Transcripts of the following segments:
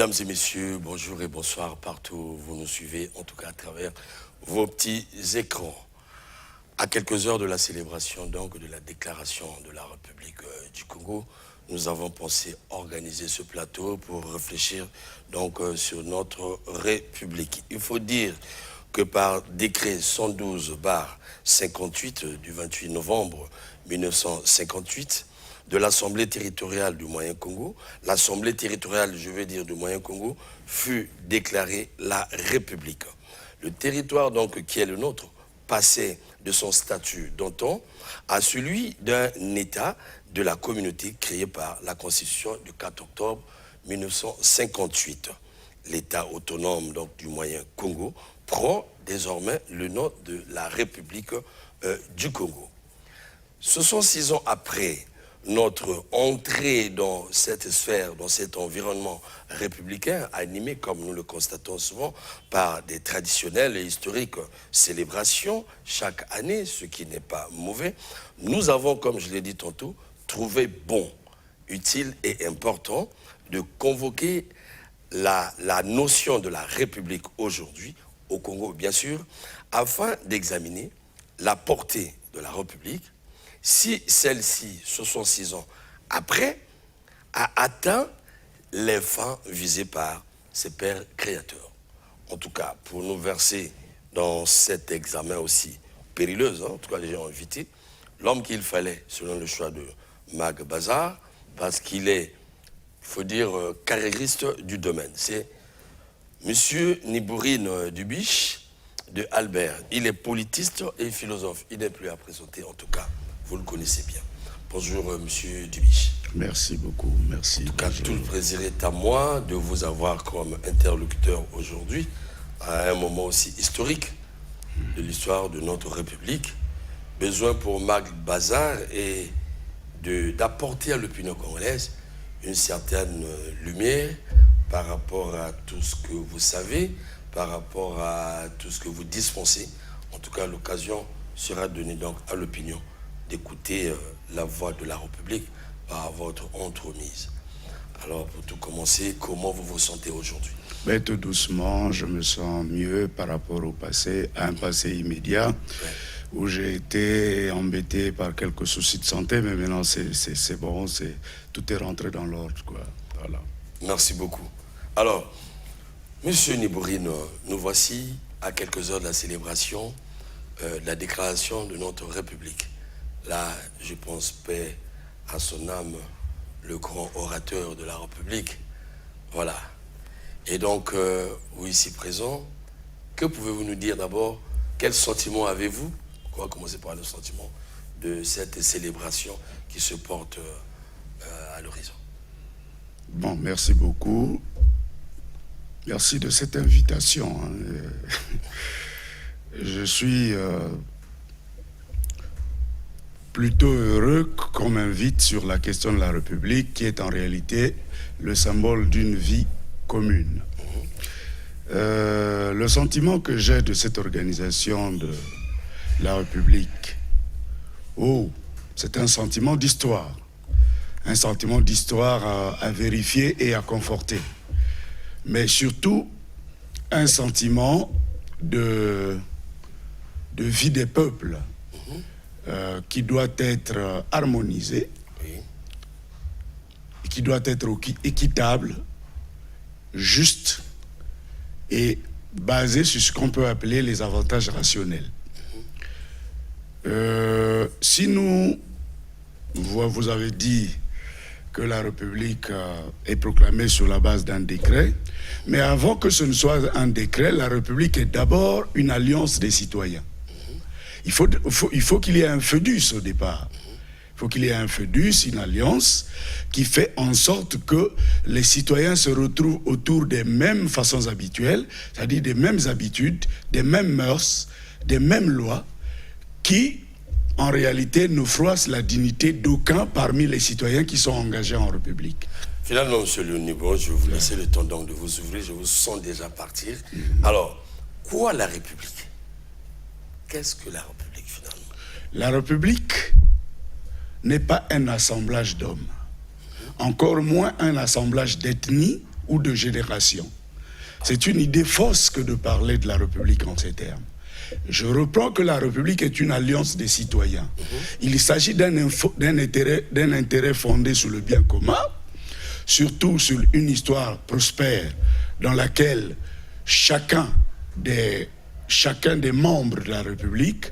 Mesdames et messieurs, bonjour et bonsoir partout où vous nous suivez, en tout cas à travers vos petits écrans. À quelques heures de la célébration donc de la déclaration de la République du Congo, nous avons pensé organiser ce plateau pour réfléchir donc sur notre République. Il faut dire que par décret 112/58 du 28 novembre 1958, de l'Assemblée territoriale du Moyen-Congo, l'Assemblée territoriale, je veux dire, du Moyen-Congo, fut déclarée la République. Le territoire donc qui est le nôtre passait de son statut d'antan à celui d'un État de la communauté créé par la Constitution du 4 octobre 1958. L'État autonome donc, du Moyen-Congo prend désormais le nom de la République du Congo. 66 ans après notre entrée dans cette sphère, dans cet environnement républicain, animé, comme nous le constatons souvent, par des traditionnelles et historiques célébrations chaque année, ce qui n'est pas mauvais, nous avons, comme je l'ai dit tantôt, trouvé bon, utile et important de convoquer la notion de la République aujourd'hui, au Congo bien sûr, afin d'examiner la portée de la République, si celle-ci, 66 ans après, a atteint les fins visées par ses pères créateurs. En tout cas, pour nous verser dans cet examen aussi périlleux, en tout cas j'ai invité l'homme qu'il fallait, selon le choix de Mag Bazar, parce qu'il est, il faut dire, carriériste du domaine. C'est Monsieur Nibourine Dubiche de Albert. Il est politiste et philosophe. Il n'est plus à présenter, en tout cas. Vous le connaissez bien. Bonjour, monsieur Dubiche. Merci beaucoup, merci. En tout cas, tout le plaisir est à moi de vous avoir comme interlocuteur aujourd'hui, à un moment aussi historique de l'histoire de notre République. Besoin pour Mag Bazar et d'apporter à l'opinion congolaise une certaine lumière par rapport à tout ce que vous savez, par rapport à tout ce que vous dispensez. En tout cas, l'occasion sera donnée donc à l'opinion d'écouter la voix de la République par votre entremise. Alors, pour tout commencer, comment vous vous sentez aujourd'hui? Tout doucement, je me sens mieux par rapport au passé, à un passé immédiat, où j'ai été embêté par quelques soucis de santé, mais maintenant c'est bon, tout est rentré dans l'ordre, quoi. Voilà. Merci beaucoup. Alors, monsieur Nibourine, nous voici à quelques heures de la célébration de la déclaration de notre République. Là, je pense, paix à son âme, le grand orateur de la République. Voilà. Et donc, vous ici présents, que pouvez-vous nous dire d'abord? Quel sentiment avez-vous? On va commencer par le sentiment de cette célébration qui se porte à l'horizon. Bon, merci beaucoup. Merci de cette invitation. Je suis plutôt heureux qu'on m'invite sur la question de la République, qui est en réalité le symbole d'une vie commune. Le sentiment que j'ai de cette organisation de la République, c'est un sentiment d'histoire. Un sentiment d'histoire à vérifier et à conforter. Mais surtout, un sentiment de vie des peuples. Qui doit être harmonisé, qui doit être équitable, juste et basé sur ce qu'on peut appeler les avantages rationnels. Si vous avez dit que la République est proclamée sur la base d'un décret, mais avant que ce ne soit un décret, la République est d'abord une alliance des citoyens. Il faut qu'il y ait un foedus au départ. Il faut qu'il y ait un foedus, une alliance, qui fait en sorte que les citoyens se retrouvent autour des mêmes façons habituelles, c'est-à-dire des mêmes habitudes, des mêmes mœurs, des mêmes lois, qui, en réalité, nous froissent la dignité d'aucuns parmi les citoyens qui sont engagés en République. Finalement, M. Léonibon, je vais vous laisser le temps donc de vous ouvrir, je vous sens déjà partir. Alors, quoi la République? Qu'est-ce que la République, finalement? La République n'est pas un assemblage d'hommes, encore moins un assemblage d'ethnies ou de génération. C'est une idée fausse que de parler de la République en ces termes. Je reprends que la République est une alliance des citoyens. Il s'agit d'un intérêt fondé sur le bien commun, surtout sur une histoire prospère dans laquelle chacun des membres de la République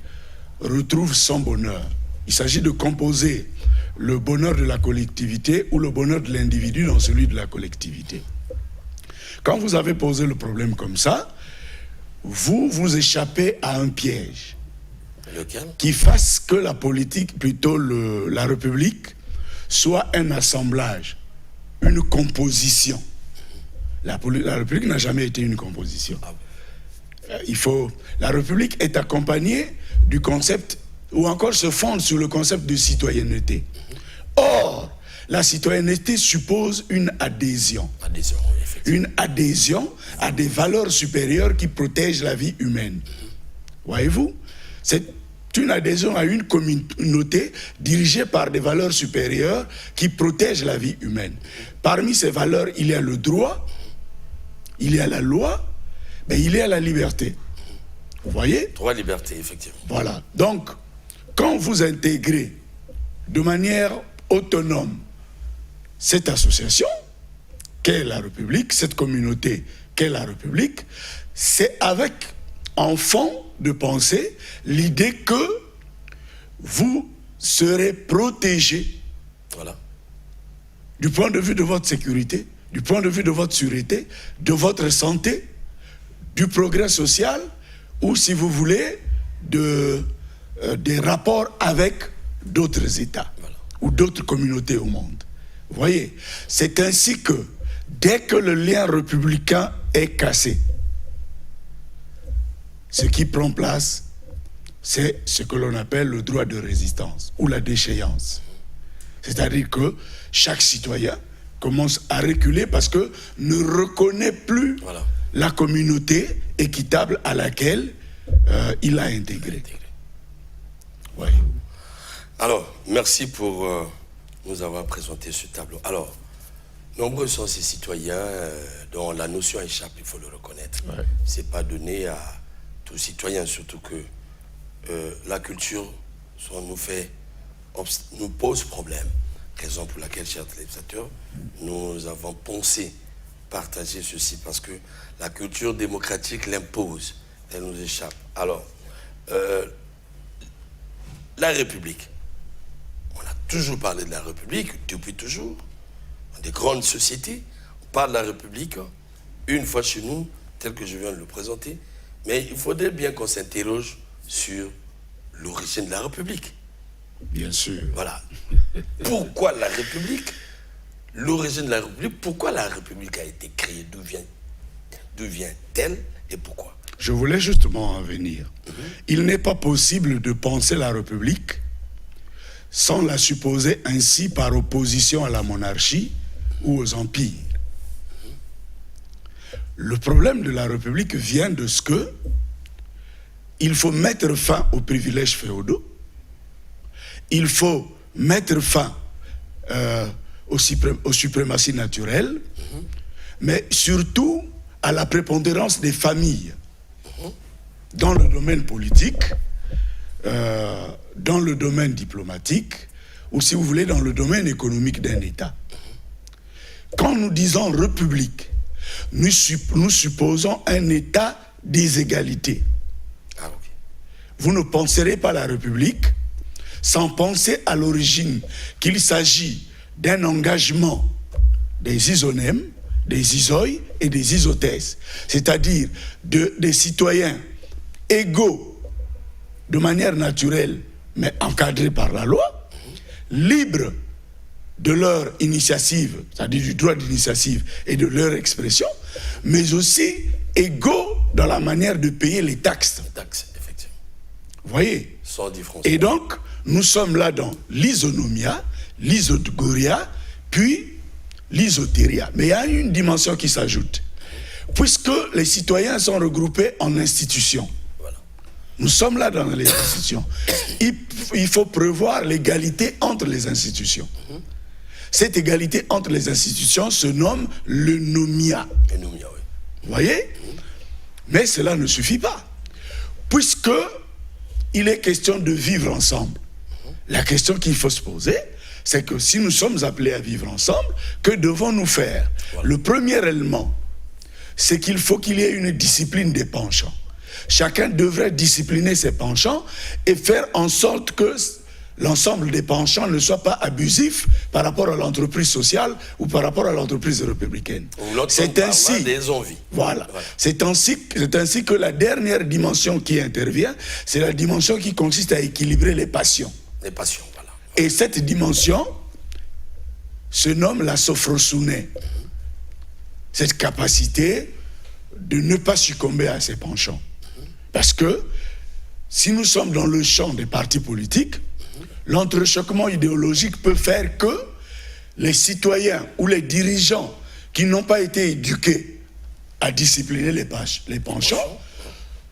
retrouve son bonheur. Il s'agit de composer le bonheur de la collectivité ou le bonheur de l'individu dans celui de la collectivité. Quand vous avez posé le problème comme ça, vous échappez à un piège. Lequel? Qui fasse que la politique, plutôt la République, soit un assemblage, une composition. La République n'a jamais été une composition. La République est accompagnée du concept, ou encore se fonde sur le concept de citoyenneté. Or, la citoyenneté suppose une adhésion. Une adhésion à des valeurs supérieures qui protègent la vie humaine. Voyez-vous? C'est une adhésion à une communauté dirigée par des valeurs supérieures qui protègent la vie humaine. Parmi ces valeurs, il y a le droit, il y a la loi, mais il y a la liberté. Vous voyez? Droit, liberté, effectivement. Voilà. Donc, quand vous intégrez de manière autonome cette association, qu'est la République, cette communauté qu'est la République, c'est avec, en fond de pensée, l'idée que vous serez protégé, voilà, du point de vue de votre sécurité, du point de vue de votre sûreté, de votre santé, du progrès social, ou si vous voulez, des rapports avec d'autres États, voilà, ou d'autres communautés au monde. Vous voyez, c'est ainsi que, dès que le lien républicain est cassé, ce qui prend place, c'est ce que l'on appelle le droit de résistance ou la déchéance. C'est-à-dire que chaque citoyen commence à reculer parce que ne reconnaît plus, voilà, la communauté équitable à laquelle il a intégré. Ouais. Alors, merci pour nous avoir présenté ce tableau. Alors, nombreux sont ces citoyens dont la notion échappe, il faut le reconnaître. Ouais. Ce n'est pas donné à tous citoyens, surtout que la culture nous pose problème. Raison pour laquelle, chers téléspectateurs, nous avons pensé partager ceci parce que la culture démocratique l'impose, elle nous échappe. Alors, la République, on a toujours parlé de la République, depuis toujours. Dans des grandes sociétés, on parle de la République une fois chez nous, tel que je viens de le présenter, mais il faudrait bien qu'on s'interroge sur l'origine de la République. Bien sûr. Voilà. Pourquoi la République? L'origine de la République, pourquoi la République a été créée? D'où vient-elle et pourquoi? Je voulais justement en venir. Il n'est pas possible de penser la République sans la supposer ainsi par opposition à la monarchie ou aux empires. Le problème de la République vient de ce que il faut mettre fin aux privilèges féodaux, il faut mettre fin aux suprématies naturelles, mais surtout à la prépondérance des familles dans le domaine politique, dans le domaine diplomatique, ou si vous voulez, dans le domaine économique d'un État. Quand nous disons République, nous supposons un État des égalités. Ah, okay. Vous ne penserez pas la République sans penser à l'origine qu'il s'agit d'un engagement des isonèmes, des isoïs et des isotèses, c'est-à-dire des citoyens égaux de manière naturelle, mais encadrés par la loi, libres de leur initiative, c'est-à-dire du droit d'initiative et de leur expression, mais aussi égaux dans la manière de payer les taxes. Les taxes, effectivement. Vous voyez? Sans différence. Et donc, nous sommes là dans l'isonomia, l'isogoria, puis l'isotéria. Mais il y a une dimension qui s'ajoute. Puisque les citoyens sont regroupés en institutions, voilà, nous sommes là dans les institutions. Il faut prévoir l'égalité entre les institutions. cette égalité entre les institutions se nomme le nomia. Le nomia, oui. Vous voyez? Mais cela ne suffit pas. Puisque il est question de vivre ensemble. La question qu'il faut se poser, c'est que si nous sommes appelés à vivre ensemble, que devons-nous faire? Le premier élément, c'est qu'il faut qu'il y ait une discipline des penchants. Chacun devrait discipliner ses penchants et faire en sorte que l'ensemble des penchants ne soit pas abusif par rapport à l'entreprise sociale ou par rapport à l'entreprise républicaine. C'est ainsi, des envies. Voilà. C'est ainsi que la dernière dimension qui intervient, c'est la dimension qui consiste à équilibrer les passions. Les passions, voilà. Et cette dimension se nomme la sophrosune. Cette capacité de ne pas succomber à ses penchants. Parce que si nous sommes dans le champ des partis politiques, l'entrechoquement idéologique peut faire que les citoyens ou les dirigeants qui n'ont pas été éduqués à discipliner les penchants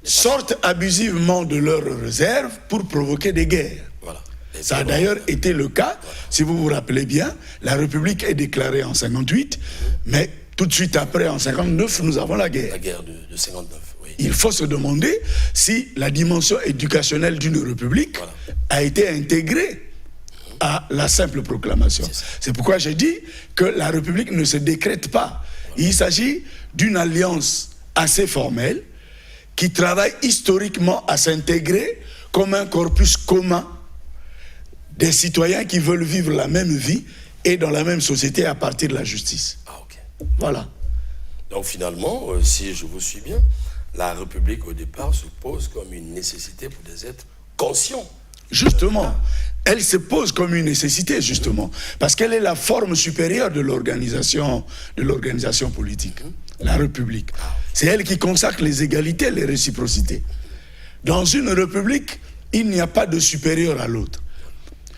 sortent abusivement de leurs réserves pour provoquer des guerres. Voilà. Ça a d'ailleurs été le cas, si vous vous rappelez bien, la République est déclarée en 58, mais tout de suite après, en 59, nous avons la guerre. La guerre de 59, oui. Il faut se demander si la dimension éducationnelle d'une république a été intégrée à la simple proclamation. C'est pourquoi j'ai dit que la république ne se décrète pas. Il s'agit d'une alliance assez formelle qui travaille historiquement à s'intégrer comme un corpus commun des citoyens qui veulent vivre la même vie et dans la même société à partir de la justice. Ah, ok. Voilà. Donc finalement, si je vous suis bien, la République au départ se pose comme une nécessité pour des êtres conscients. Justement, elle se pose comme une nécessité, justement, parce qu'elle est la forme supérieure de l'organisation politique, la République. C'est elle qui consacre les égalités, les réciprocités. Dans une République, il n'y a pas de supérieur à l'autre.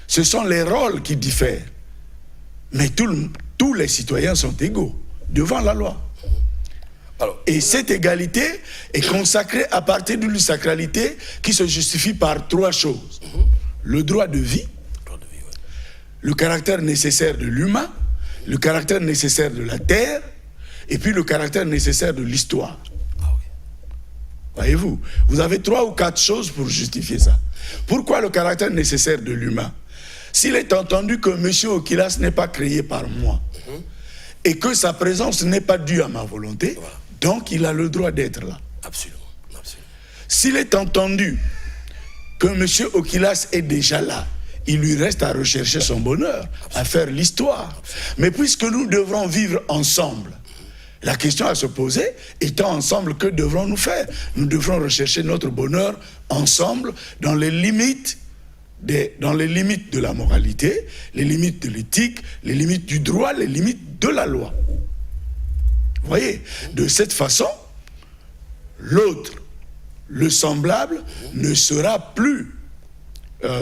Ce sont les rôles qui diffèrent. Mais tous les citoyens sont égaux devant la loi. Et cette égalité est consacrée à partir d'une sacralité qui se justifie par trois choses. Le droit de vie, le caractère nécessaire de l'humain, le caractère nécessaire de la terre, et puis le caractère nécessaire de l'histoire. Voyez-vous, vous avez 3 ou 4 choses pour justifier ça. Pourquoi le caractère nécessaire de l'humain? S'il est entendu que M. Okilas n'est pas créé par moi, et que sa présence n'est pas due à ma volonté, donc il a le droit d'être là. Absolument, absolument. S'il est entendu que M. Okilas est déjà là, il lui reste à rechercher son bonheur, à faire l'histoire. Mais puisque nous devrons vivre ensemble, la question à se poser, étant ensemble, que devrons-nous faire? Nous devrons rechercher notre bonheur ensemble dans les limites de la moralité, les limites de l'éthique, les limites du droit, les limites de la loi. Vous voyez, de cette façon, l'autre, le semblable, ne sera plus,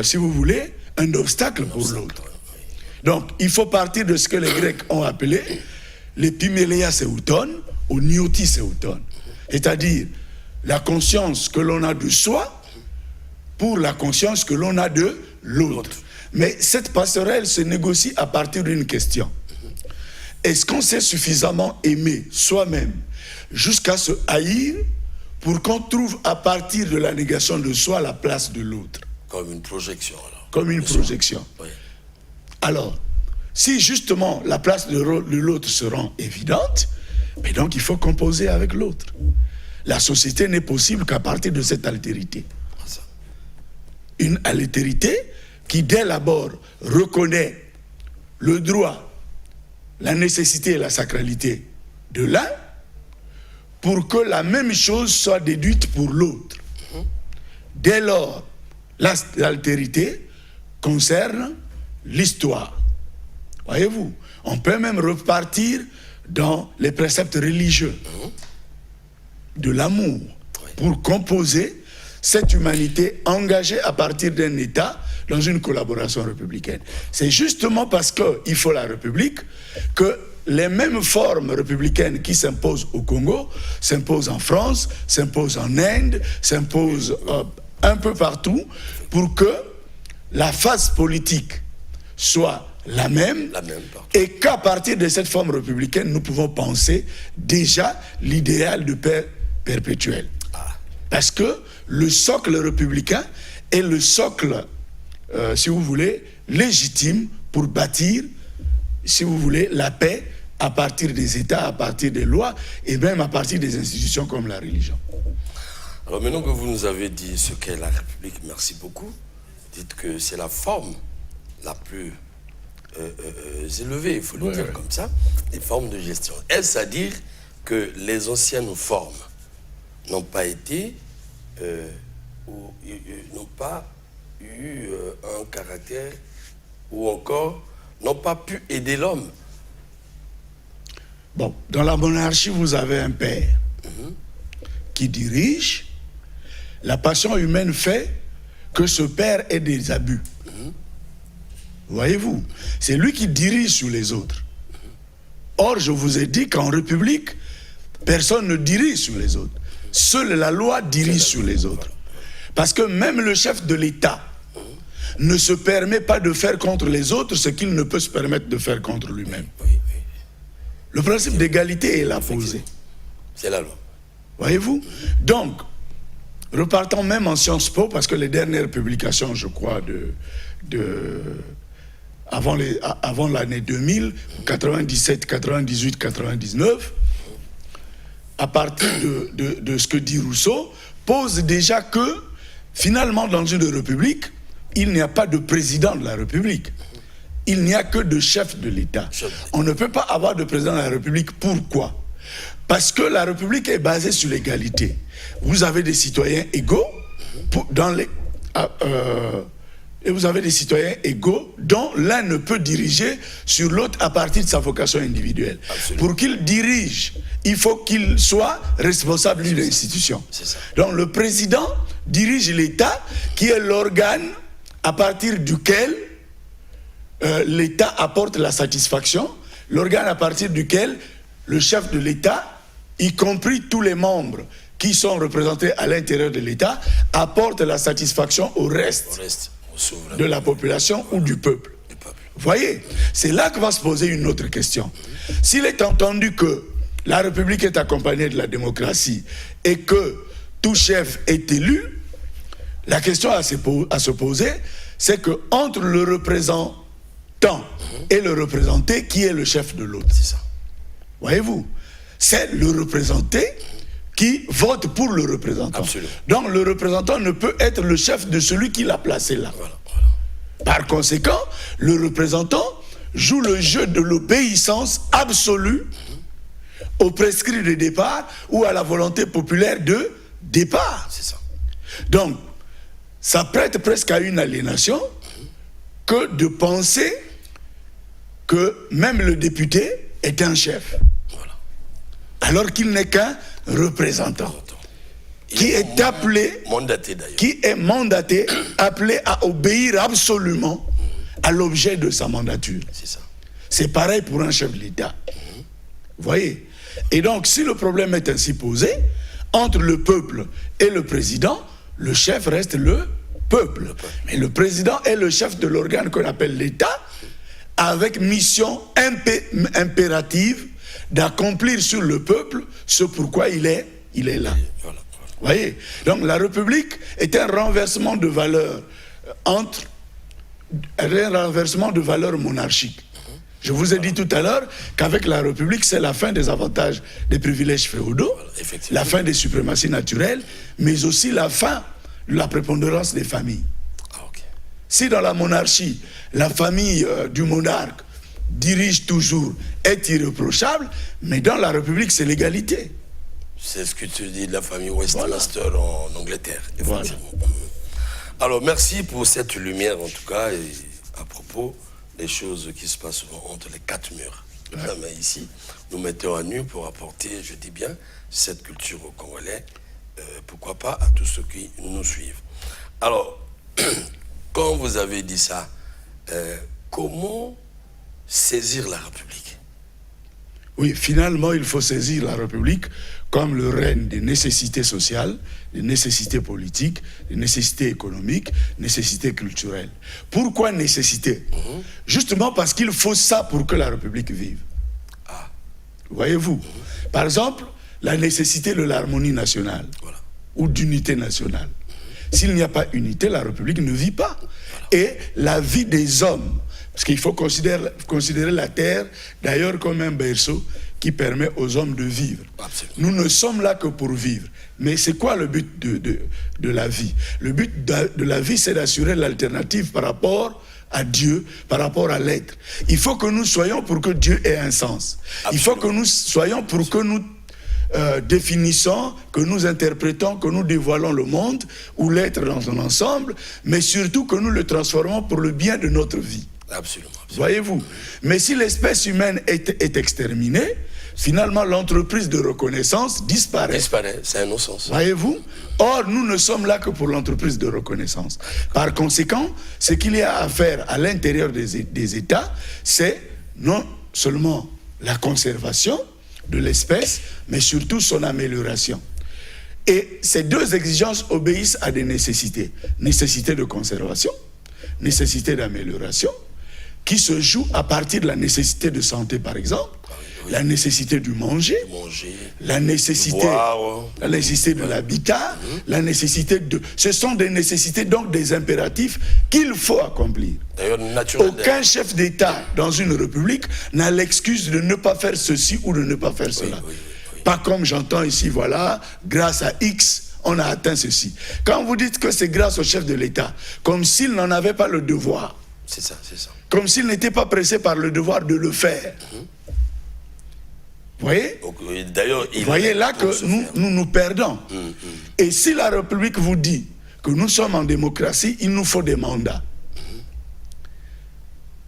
si vous voulez, un obstacle pour l'autre. Donc, il faut partir de ce que les Grecs ont appelé l'épiméléia séouton ou nioti séouton, c'est-à-dire la conscience que l'on a de soi pour la conscience que l'on a de l'autre. Mais cette passerelle se négocie à partir d'une question. Est-ce qu'on s'est suffisamment aimé soi-même jusqu'à se haïr pour qu'on trouve à partir de la négation de soi la place de l'autre? Comme une projection, alors. Comme une projection. Oui. Alors, si justement la place de l'autre se rend évidente, mais donc il faut composer avec l'autre. La société n'est possible qu'à partir de cette altérité. Une altérité qui, dès l'abord, reconnaît le droit, la nécessité et la sacralité de l'un, pour que la même chose soit déduite pour l'autre. Dès lors, l'altérité concerne l'histoire. Voyez-vous, on peut même repartir dans les préceptes religieux de l'amour pour composer cette humanité engagée à partir d'un État dans une collaboration républicaine. C'est justement parce qu'il faut la République que les mêmes formes républicaines qui s'imposent au Congo s'imposent en France, s'imposent en Inde, s'imposent un peu partout pour que la phase politique soit la même et qu'à partir de cette forme républicaine, nous pouvons penser déjà l'idéal de paix perpétuelle. Parce que le socle républicain est le socle, si vous voulez, légitime pour bâtir, si vous voulez, la paix à partir des États, à partir des lois et même à partir des institutions comme la religion. Alors maintenant que vous nous avez dit ce qu'est la République, merci beaucoup. Dites que c'est la forme la plus élevée, il faut le dire comme ça, des formes de gestion. Est-ce à dire que les anciennes formes n'ont pas été, ou n'ont pas eu un caractère, ou encore n'ont pas pu aider l'homme? Bon, dans la monarchie, vous avez un père qui dirige. La passion humaine fait que ce père ait des abus. Voyez-vous, c'est lui qui dirige sur les autres. Or, je vous ai dit qu'en République, personne ne dirige sur les autres. Seule la loi dirige sur les autres. Parce que même le chef de l'État ne se permet pas de faire contre les autres ce qu'il ne peut se permettre de faire contre lui-même. Le principe d'égalité est là posé. C'est la loi. Voyez-vous? Donc, repartons même en Sciences Po, parce que les dernières publications, je crois, avant l'année 2000, 97, 98, 99, à partir de ce que dit Rousseau, pose déjà que, finalement, dans une république, il n'y a pas de président de la République. Il n'y a que de chef de l'État. On ne peut pas avoir de président de la République. Pourquoi? Parce que la République est basée sur l'égalité. Vous avez des citoyens égaux et vous avez des citoyens égaux dont l'un ne peut diriger sur l'autre à partir de sa vocation individuelle. Absolument. Pour qu'il dirige, il faut qu'il soit responsable d'une institution. Donc le président dirige l'État qui est l'organe à partir duquel l'État apporte la satisfaction, l'organe à partir duquel le chef de l'État, y compris tous les membres qui sont représentés à l'intérieur de l'État, apporte la satisfaction au reste de la population ou du peuple. Voyez, c'est là que va se poser une autre question. S'il est entendu que la République est accompagnée de la démocratie et que tout chef est élu, la question à se poser, c'est que entre le représentant et le représenté, qui est le chef de l'autre? C'est ça. Voyez-vous? C'est le représenté qui vote pour le représentant. Absolument. Donc le représentant ne peut être le chef de celui qui l'a placé là. Voilà. Par conséquent, le représentant joue le jeu de l'obéissance absolue au prescrit de départ ou à la volonté populaire de départ. C'est ça. Donc, ça prête presque à une aliénation que de penser que même le député est un chef. Voilà. Alors qu'il n'est qu'un représentant. Qui est appelé, qui est mandaté, appelé à obéir absolument à l'objet de sa mandature. C'est ça. C'est pareil pour un chef de l'État. Vous voyez? Et donc, si le problème est ainsi posé, entre le peuple et le président, le chef reste le peuple. Mais le président est le chef de l'organe qu'on appelle l'État, avec mission impérative d'accomplir sur le peuple ce pourquoi il est là. Voilà. Vous voyez? Donc la République est un renversement de valeurs un renversement de valeurs monarchiques. Je vous ai dit tout à l'heure qu'avec la République, c'est la fin des avantages des privilèges féodaux, la fin des suprématies naturelles, mais aussi la fin de la prépondérance des familles. Si dans la monarchie, la famille du monarque dirige toujours, est irréprochable, mais dans la République, c'est l'égalité. C'est ce que tu dis de la famille Westminster en Angleterre, effectivement. Voilà. Alors, merci pour cette lumière, en tout cas, et à propos des choses qui se passent entre les quatre murs. Mais ici, nous mettons à nu pour apporter, je dis bien, cette culture au Congolais, pourquoi pas à tous ceux qui nous suivent. Alors, quand vous avez dit ça, comment saisir la République? Oui, finalement, il faut saisir la République comme le règne des nécessités sociales, des nécessités politiques, des nécessités économiques, nécessités culturelles. Pourquoi nécessité? Justement parce qu'il faut ça pour que la République vive. Voyez-vous? Par exemple, la nécessité de l'harmonie nationale ou d'unité nationale. S'il n'y a pas unité, la République ne vit pas. Et la vie des hommes, parce qu'il faut considérer la terre, d'ailleurs, comme un berceau qui permet aux hommes de vivre. Nous ne sommes là que pour vivre. Mais c'est quoi le but de la vie? Le but de la vie, c'est d'assurer l'alternative par rapport à Dieu, par rapport à l'être. Il faut que nous soyons pour que Dieu ait un sens. Absolument. Il faut que nous soyons pour que nous définissons, que nous interprétons, que nous dévoilons le monde ou l'être dans son ensemble, mais surtout que nous le transformons pour le bien de notre vie. Absolument. Voyez-vous? Mais si l'espèce humaine est exterminée, finalement l'entreprise de reconnaissance disparaît. Disparaît, c'est un non-sens. Voyez-vous? Or, nous ne sommes là que pour l'entreprise de reconnaissance. Par conséquent, ce qu'il y a à faire à l'intérieur des États, c'est non seulement la conservation de l'espèce, mais surtout son amélioration. Et ces deux exigences obéissent à des nécessités. Nécessité de conservation, nécessité d'amélioration, qui se jouent à partir de la nécessité de santé, par exemple, la nécessité de manger, la nécessité de l'habitat, la nécessité de... Ce sont des nécessités, donc des impératifs qu'il faut accomplir. Aucun chef d'État dans une république n'a l'excuse de ne pas faire ceci ou de ne pas faire cela. Pas comme j'entends ici, voilà, grâce à X, on a atteint ceci. Quand vous dites que c'est grâce au chef de l'État, comme s'il n'en avait pas le devoir. C'est ça, c'est ça. Comme s'il n'était pas pressé par le devoir de le faire. Vous voyez? D'ailleurs, vous voyez là que nous perdons. Et si la République vous dit que nous sommes en démocratie, il nous faut des mandats.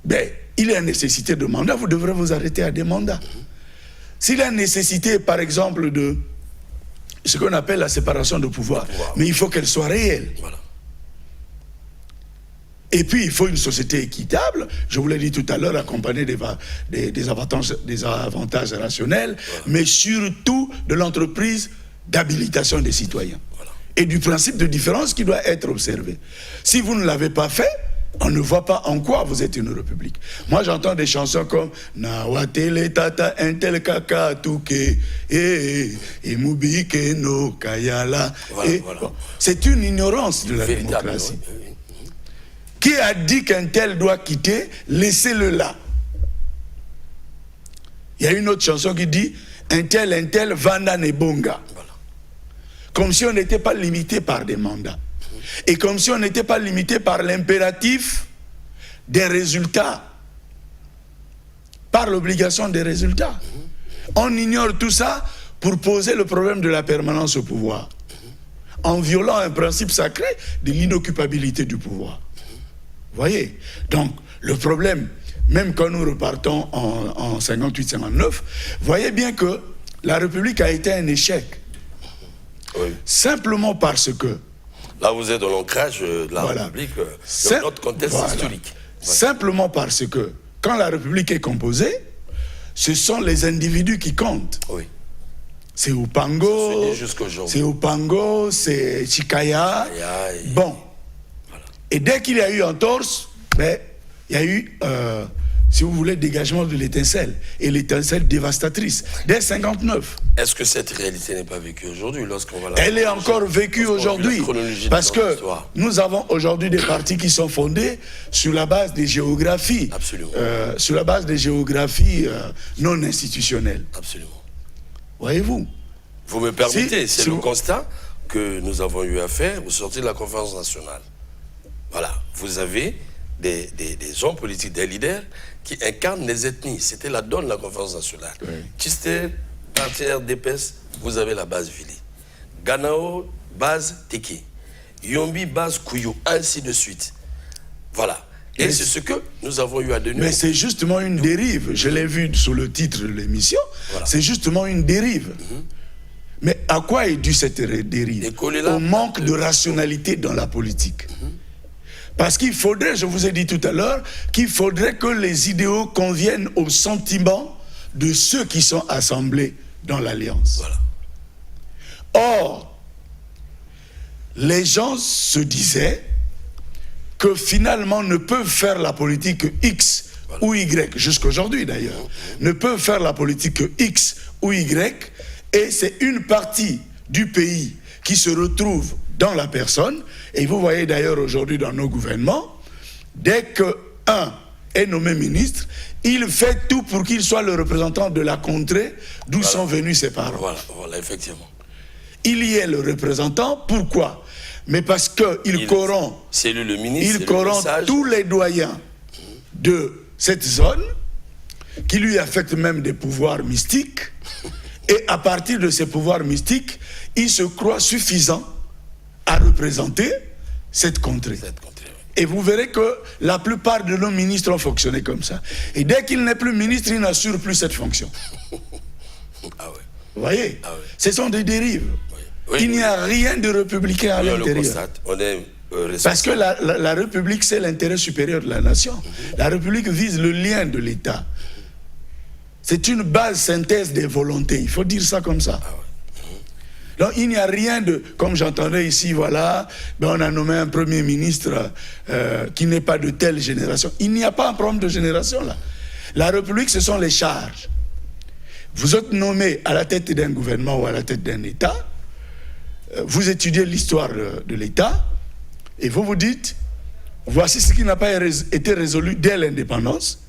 Ben, il y a nécessité de mandats, vous devrez vous arrêter à des mandats. S'il y a nécessité, par exemple, de ce qu'on appelle la séparation de pouvoir, mais il faut qu'elle soit réelle. Voilà. Et puis, il faut une société équitable, je vous l'ai dit tout à l'heure, accompagnée des avantages rationnels, mais surtout de l'entreprise d'habilitation des citoyens. Voilà. Et du principe de différence qui doit être observé. Si vous ne l'avez pas fait, on ne voit pas en quoi vous êtes une république. Moi, j'entends des chansons comme Nawatele tata intel kaka touke et mubike no kayala. Bon, c'est une ignorance de la démocratie. Qui a dit qu'un tel doit quitter? Laissez-le là. Il y a une autre chanson qui dit un tel, Vanda Nebonga. Voilà. Comme si on n'était pas limité par des mandats. Et comme si on n'était pas limité par l'impératif des résultats. Par l'obligation des résultats. On ignore tout ça pour poser le problème de la permanence au pouvoir. En violant un principe sacré de l'inoccupabilité du pouvoir. Vous voyez? Donc, le problème, même quand nous repartons en 58-59, voyez bien que la République a été un échec. Oui. Simplement parce que... Là, vous êtes dans l'ancrage de la République, dans notre contexte historique. Ouais. Simplement parce que, quand la République est composée, ce sont les individus qui comptent. Oui. C'est Upango, c'est Chikaya. Bon. Et dès qu'il y a eu entorse, ben, il y a eu, si vous voulez, dégagement de l'étincelle. Et l'étincelle dévastatrice, dès 59. Est-ce que cette réalité n'est pas vécue aujourd'hui lorsqu'on va la... Elle est encore vécue aujourd'hui. Parce que nous avons aujourd'hui des partis qui sont fondés sur la base des géographies. Absolument. Sur la base des géographies non institutionnelles. Absolument. Voyez-vous? Vous me permettez, c'est le constat que nous avons eu à faire au sortir de la conférence nationale. Voilà, vous avez des hommes politiques, des leaders qui incarnent les ethnies. C'était la donne de la conférence nationale. Tchisté, parti RDPS, vous avez la base Vili. Ganao, base Teki. Yombi, base Kouyou, ainsi de suite. Voilà. Et c'est ce que nous avons eu à dénoncer. Mais c'est justement une dérive. Je l'ai vu sous le titre de l'émission. Voilà. C'est justement une dérive. Mais à quoi est due cette dérive? Au manque de rationalité dans la politique. Parce qu'il faudrait, je vous ai dit tout à l'heure, qu'il faudrait que les idéaux conviennent aux sentiments de ceux qui sont assemblés dans l'Alliance. Voilà. Or, les gens se disaient que finalement ne peuvent faire la politique que X ou Y, jusqu'aujourd'hui d'ailleurs, ne peuvent faire la politique que X ou Y, et c'est une partie du pays qui se retrouve dans la personne, et vous voyez d'ailleurs aujourd'hui dans nos gouvernements, dès qu'un est nommé ministre, il fait tout pour qu'il soit le représentant de la contrée d'où sont venus ses parents. Voilà, effectivement. Il y est le représentant, pourquoi? Mais parce qu'il corrompt, c'est lui le ministre, il corrompt tous les doyens de cette zone, qui lui affecte même des pouvoirs mystiques, et à partir de ces pouvoirs mystiques, il se croit suffisant à représenter cette contrée. Et vous verrez que la plupart de nos ministres ont fonctionné comme ça. Et dès qu'il n'est plus ministre, il n'assure plus cette fonction. Ah ouais. Vous voyez, ah ouais. Ce sont des dérives. Oui, il n'y a rien de républicain à l'intérieur. On le constate, on est parce que la République, c'est l'intérêt supérieur de la nation. La République vise le lien de l'État. C'est une base synthèse des volontés. Il faut dire ça comme ça. Ah ouais. Donc il n'y a rien de... Comme j'entendais ici, voilà, ben on a nommé un Premier ministre qui n'est pas de telle génération. Il n'y a pas un problème de génération là. La République, ce sont les charges. Vous êtes nommé à la tête d'un gouvernement ou à la tête d'un État, vous étudiez l'histoire de l'État, et vous vous dites, voici ce qui n'a pas été résolu dès l'indépendance,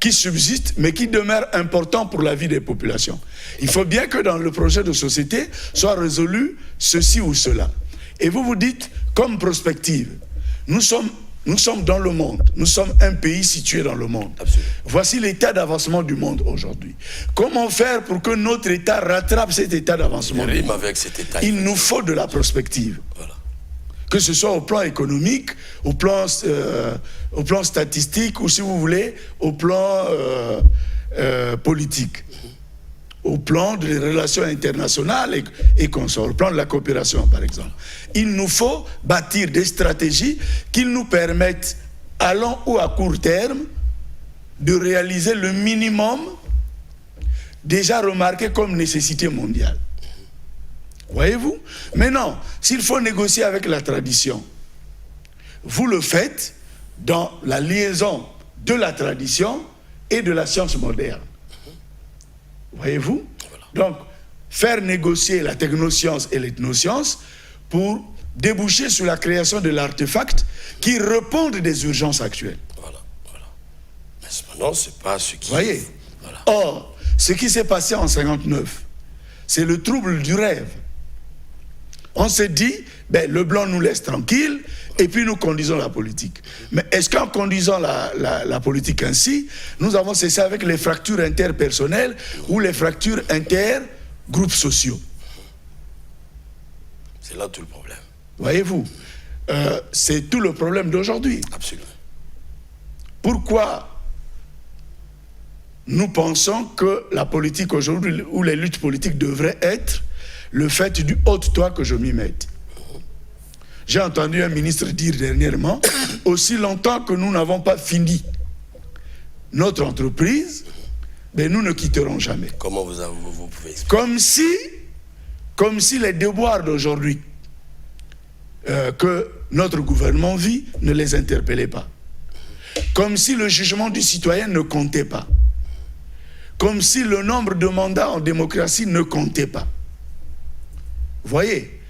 qui subsiste, mais qui demeure important pour la vie des populations. Il faut bien que dans le projet de société soit résolu ceci ou cela. Et vous vous dites, comme prospective, nous sommes dans le monde, nous sommes un pays situé dans le monde. Absolument. Voici l'état d'avancement du monde aujourd'hui. Comment faire pour que notre État rattrape cet état d'avancement? Il nous faut de la prospective. Voilà. Que ce soit au plan économique, au plan statistique, ou si vous voulez, au plan politique. Au plan des relations internationales et consorts, au plan de la coopération par exemple. Il nous faut bâtir des stratégies qui nous permettent, à long ou à court terme, de réaliser le minimum déjà remarqué comme nécessité mondiale. Voyez-vous? Maintenant, s'il faut négocier avec la tradition, vous le faites dans la liaison de la tradition et de la science moderne. Voyez-vous? Donc, faire négocier la technoscience et l'ethnoscience pour déboucher sur la création de l'artefact qui répondent des urgences actuelles. Voilà. Mais maintenant, c'est pas ce qui... Voyez? Voilà. Or, ce qui s'est passé en 1959, c'est le trouble du rêve. On s'est dit, ben, le blanc nous laisse tranquille, et puis nous conduisons la politique. Mais est-ce qu'en conduisant la politique ainsi, nous avons cessé avec les fractures interpersonnelles ou les fractures inter-groupes sociaux? C'est là tout le problème. Voyez-vous, c'est tout le problème d'aujourd'hui. Absolument. Pourquoi nous pensons que la politique aujourd'hui, ou les luttes politiques devraient être le fait du haut-toi que je m'y mette? J'ai entendu un ministre dire dernièrement, aussi longtemps que nous n'avons pas fini notre entreprise, ben nous ne quitterons jamais. Comment vous pouvez expliquer? Comme si les déboires d'aujourd'hui que notre gouvernement vit ne les interpellaient pas. Comme si le jugement du citoyen ne comptait pas. Comme si le nombre de mandats en démocratie ne comptait pas. Voyez,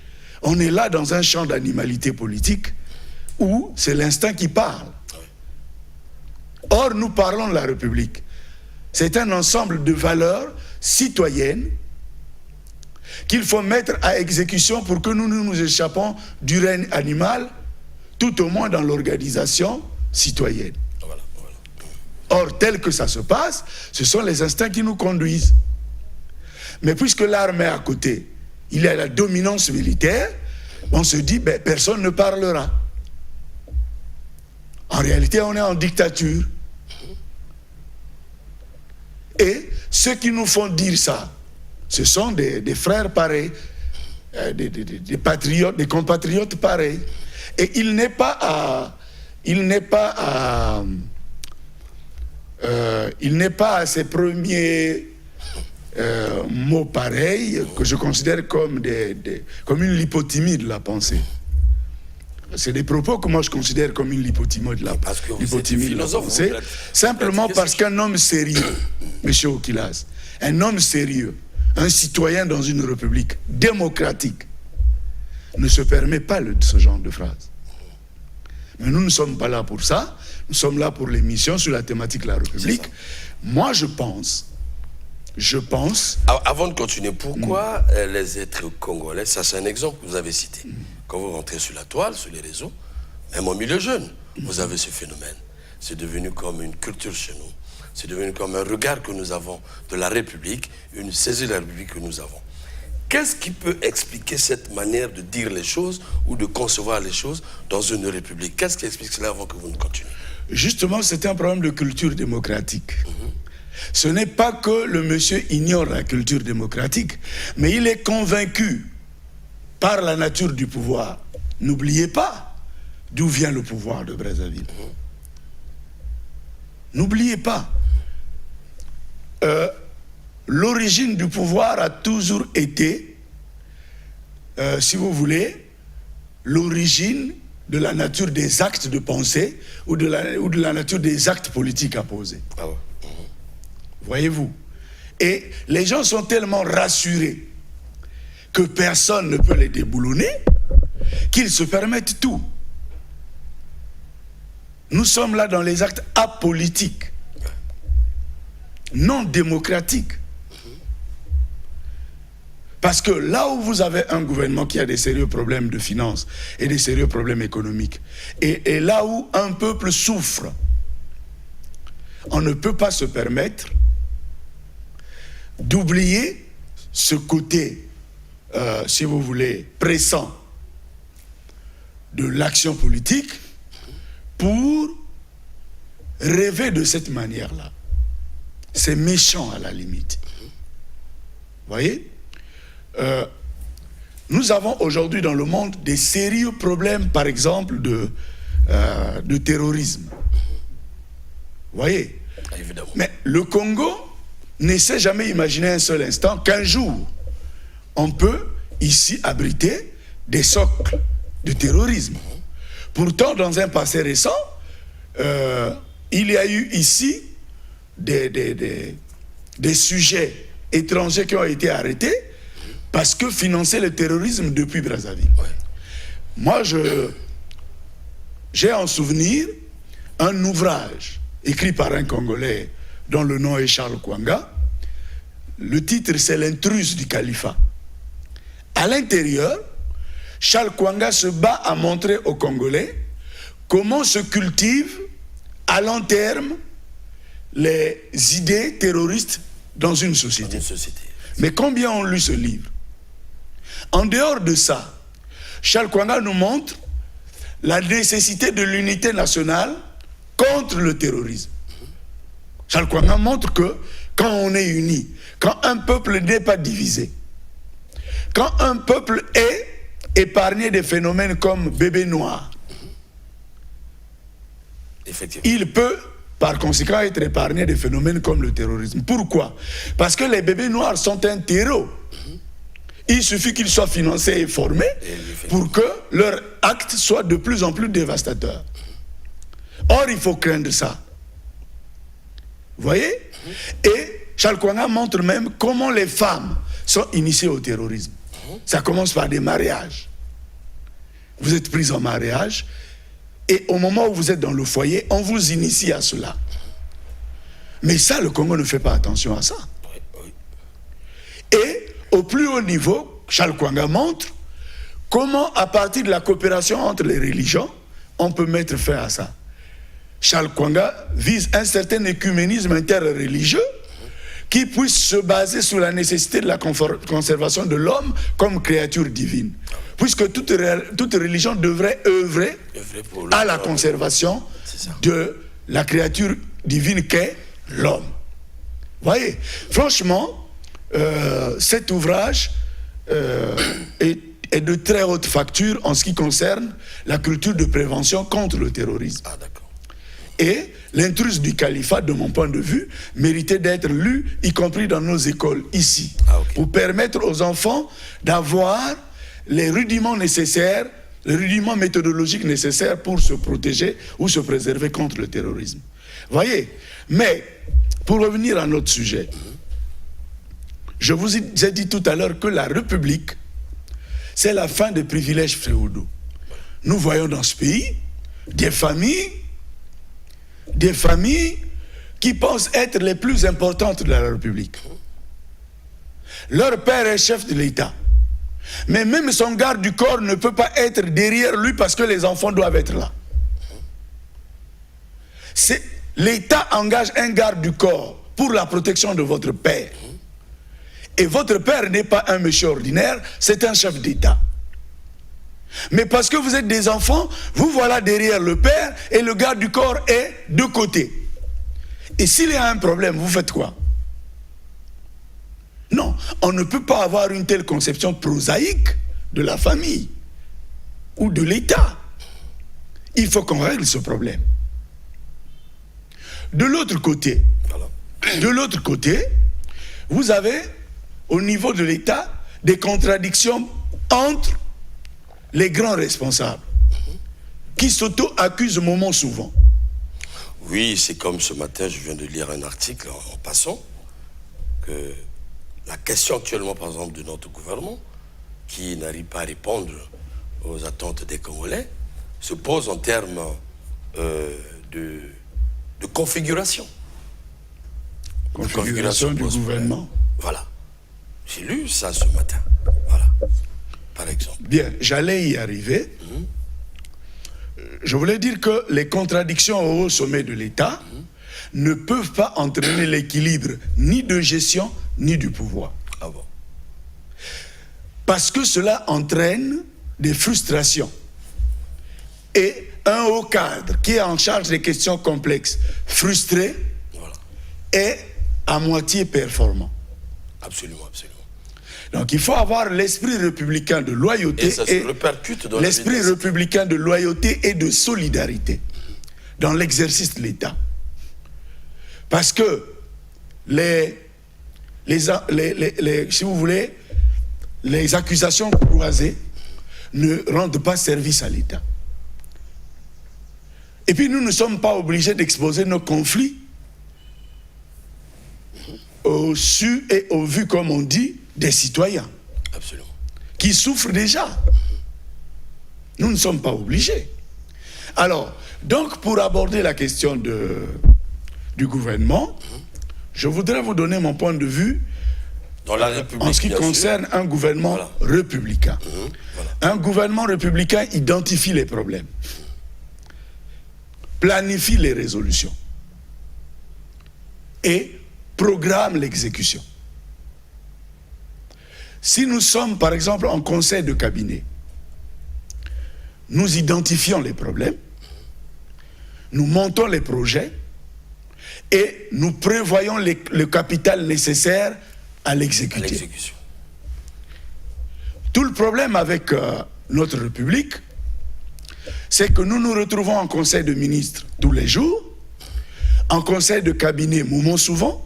on est là dans un champ d'animalité politique où c'est l'instinct qui parle. Or, nous parlons de la République. C'est un ensemble de valeurs citoyennes qu'il faut mettre à exécution pour que nous échappons du règne animal, tout au moins dans l'organisation citoyenne. Or, tel que ça se passe, ce sont les instincts qui nous conduisent. Mais puisque l'armée est à côté, il y a la dominance militaire, on se dit, ben, personne ne parlera. En réalité, on est en dictature. Et ceux qui nous font dire ça, ce sont des frères pareils, des patriotes, des compatriotes pareils. Et il n'est pas à il n'est pas à ses premiers mots pareils que je considère comme, comme une lipothymie de la pensée. C'est des propos que moi je considère comme une lipothymie de la pensée. Simplement parce qu'un homme sérieux, M. Okilas, un homme sérieux, un citoyen dans une république démocratique, ne se permet pas ce genre de phrase. Mais nous ne sommes pas là pour ça. Nous sommes là pour l'émission sur la thématique de la République. Moi, je pense... Avant de continuer, pourquoi les êtres congolais, ça c'est un exemple que vous avez cité, quand vous rentrez sur la toile, sur les réseaux, même au milieu jeune, vous avez ce phénomène. C'est devenu comme une culture chez nous. C'est devenu comme un regard que nous avons de la République, une saisie de la République que nous avons. Qu'est-ce qui peut expliquer cette manière de dire les choses ou de concevoir les choses dans une république? Qu'est-ce qui explique cela avant que vous ne continuiez? Justement, c'est un problème de culture démocratique. Ce n'est pas que le monsieur ignore la culture démocratique, mais il est convaincu par la nature du pouvoir. N'oubliez pas d'où vient le pouvoir de Brazzaville. N'oubliez pas. L'origine du pouvoir a toujours été, si vous voulez, l'origine de la nature des actes de pensée ou de la nature des actes politiques à poser. Ah ouais. Voyez-vous. Et les gens sont tellement rassurés que personne ne peut les déboulonner qu'ils se permettent tout. Nous sommes là dans les actes apolitiques, non démocratiques. Parce que là où vous avez un gouvernement qui a des sérieux problèmes de finances et des sérieux problèmes économiques, et là où un peuple souffre, on ne peut pas se permettre d'oublier ce côté, si vous voulez, pressant de l'action politique pour rêver de cette manière-là. C'est méchant à la limite. Vous voyez ? Nous avons aujourd'hui dans le monde des sérieux problèmes, par exemple, de terrorisme. Vous voyez ? Évidemment. Mais le Congo ne s'est jamais imaginé un seul instant qu'un jour, on peut ici abriter des socles de terrorisme. Pourtant, dans un passé récent, il y a eu ici des sujets étrangers qui ont été arrêtés parce que financer le terrorisme depuis Brazzaville. Ouais. Moi, j'ai en souvenir un ouvrage écrit par un Congolais dont le nom est Charles Kwanga. Le titre, c'est L'intruse du califat. À l'intérieur, Charles Kwanga se bat à montrer aux Congolais comment se cultivent à long terme les idées terroristes dans une société. Mais combien ont lu ce livre? En dehors de ça, Charles Kwanga nous montre la nécessité de l'unité nationale contre le terrorisme. Charles Kwanga montre que quand on est uni, quand un peuple n'est pas divisé, quand un peuple est épargné des phénomènes comme bébé noir, il peut par conséquent être épargné des phénomènes comme le terrorisme. Pourquoi? Parce que les bébés noirs sont un terreau. Il suffit qu'ils soient financés et formés pour que leur acte soit de plus en plus dévastateur. Or, il faut craindre ça. Vous voyez? Et Charles Kwanga montre même comment les femmes sont initiées au terrorisme. Ça commence par des mariages. Vous êtes pris en mariage et au moment où vous êtes dans le foyer, on vous initie à cela. Mais ça, le Congo ne fait pas attention à ça. Et au plus haut niveau, Charles Kwanga montre comment, à partir de la coopération entre les religions, on peut mettre fin à ça. Charles Kwanga vise un certain écuménisme interreligieux qui puisse se baser sur la nécessité de la conservation de l'homme comme créature divine. Puisque toute religion devrait œuvrer à la conservation de la créature divine qu'est l'homme. Voyez, franchement, cet ouvrage est de très haute facture en ce qui concerne la culture de prévention contre le terrorisme. Ah, d'accord. Et l'intrus du califat, de mon point de vue, méritait d'être lu, y compris dans nos écoles, ici, pour permettre aux enfants d'avoir les rudiments nécessaires, les rudiments méthodologiques nécessaires pour se protéger ou se préserver contre le terrorisme. Voyez, mais pour revenir à notre sujet, je vous ai dit tout à l'heure que la République, c'est la fin des privilèges féodaux. Nous voyons dans ce pays des familles qui pensent être les plus importantes de la République. Leur père est chef de l'État. Mais même son garde du corps ne peut pas être derrière lui parce que les enfants doivent être là. L'État engage un garde du corps pour la protection de votre père. Et votre père n'est pas un monsieur ordinaire, c'est un chef d'État. Mais parce que vous êtes des enfants, vous voilà derrière le père et le garde du corps est de côté. Et s'il y a un problème, vous faites quoi? Non, on ne peut pas avoir une telle conception prosaïque de la famille ou de l'État. Il faut qu'on règle ce problème. De l'autre côté, vous avez, au niveau de l'État, des contradictions entre les grands responsables qui s'auto-accusent au moment souvent. Oui, c'est comme ce matin, je viens de lire un article en passant, que la question actuellement, par exemple, de notre gouvernement, qui n'arrive pas à répondre aux attentes des Congolais, se pose en termes de configuration. Configuration du gouvernement. Voilà. J'ai lu ça ce matin. Voilà. Par exemple. Bien, j'allais y arriver. Je voulais dire que les contradictions au haut sommet de l'État ne peuvent pas entraîner l'équilibre ni de gestion ni du pouvoir. Ah bon? Parce que cela entraîne des frustrations. Et un haut cadre qui est en charge des questions complexes, frustré, voilà, est à moitié performant. Absolument, absolument. Donc il faut avoir l'esprit républicain de loyauté et l'esprit républicain de loyauté et de solidarité dans l'exercice de l'État. Parce que si vous voulez, les accusations croisées ne rendent pas service à l'État. Et puis nous ne sommes pas obligés d'exposer nos conflits au su et au vu, comme on dit, des citoyens. Absolument. Qui souffrent déjà. Nous ne sommes pas obligés. Alors, donc pour aborder la question du gouvernement, je voudrais vous donner mon point de vue dans la République, en ce qui concerne un gouvernement républicain. Un gouvernement républicain identifie les problèmes, planifie les résolutions et programme l'exécution. Si nous sommes, par exemple, en conseil de cabinet, nous identifions les problèmes, nous montons les projets et nous prévoyons le capital nécessaire à l'exécuter. Tout le problème avec notre République, c'est que nous nous retrouvons en conseil de ministres tous les jours, en conseil de cabinet moment souvent,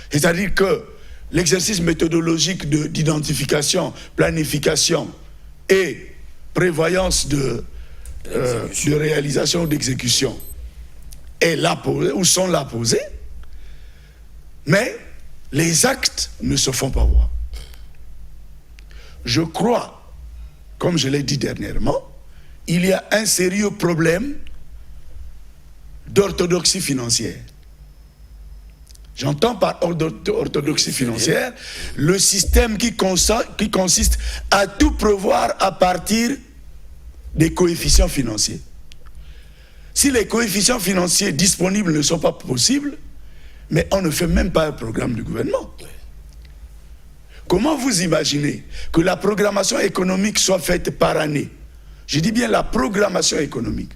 c'est-à-dire que l'exercice méthodologique d'identification, planification et prévoyance de réalisation ou d'exécution est là posé, ou sont là posés, mais les actes ne se font pas voir. Je crois, comme je l'ai dit dernièrement, il y a un sérieux problème d'orthodoxie financière. J'entends par orthodoxie financière le système qui consiste à tout prévoir à partir des coefficients financiers. Si les coefficients financiers disponibles ne sont pas possibles, mais on ne fait même pas un programme du gouvernement. Comment vous imaginez que la programmation économique soit faite par année? Je dis bien la programmation économique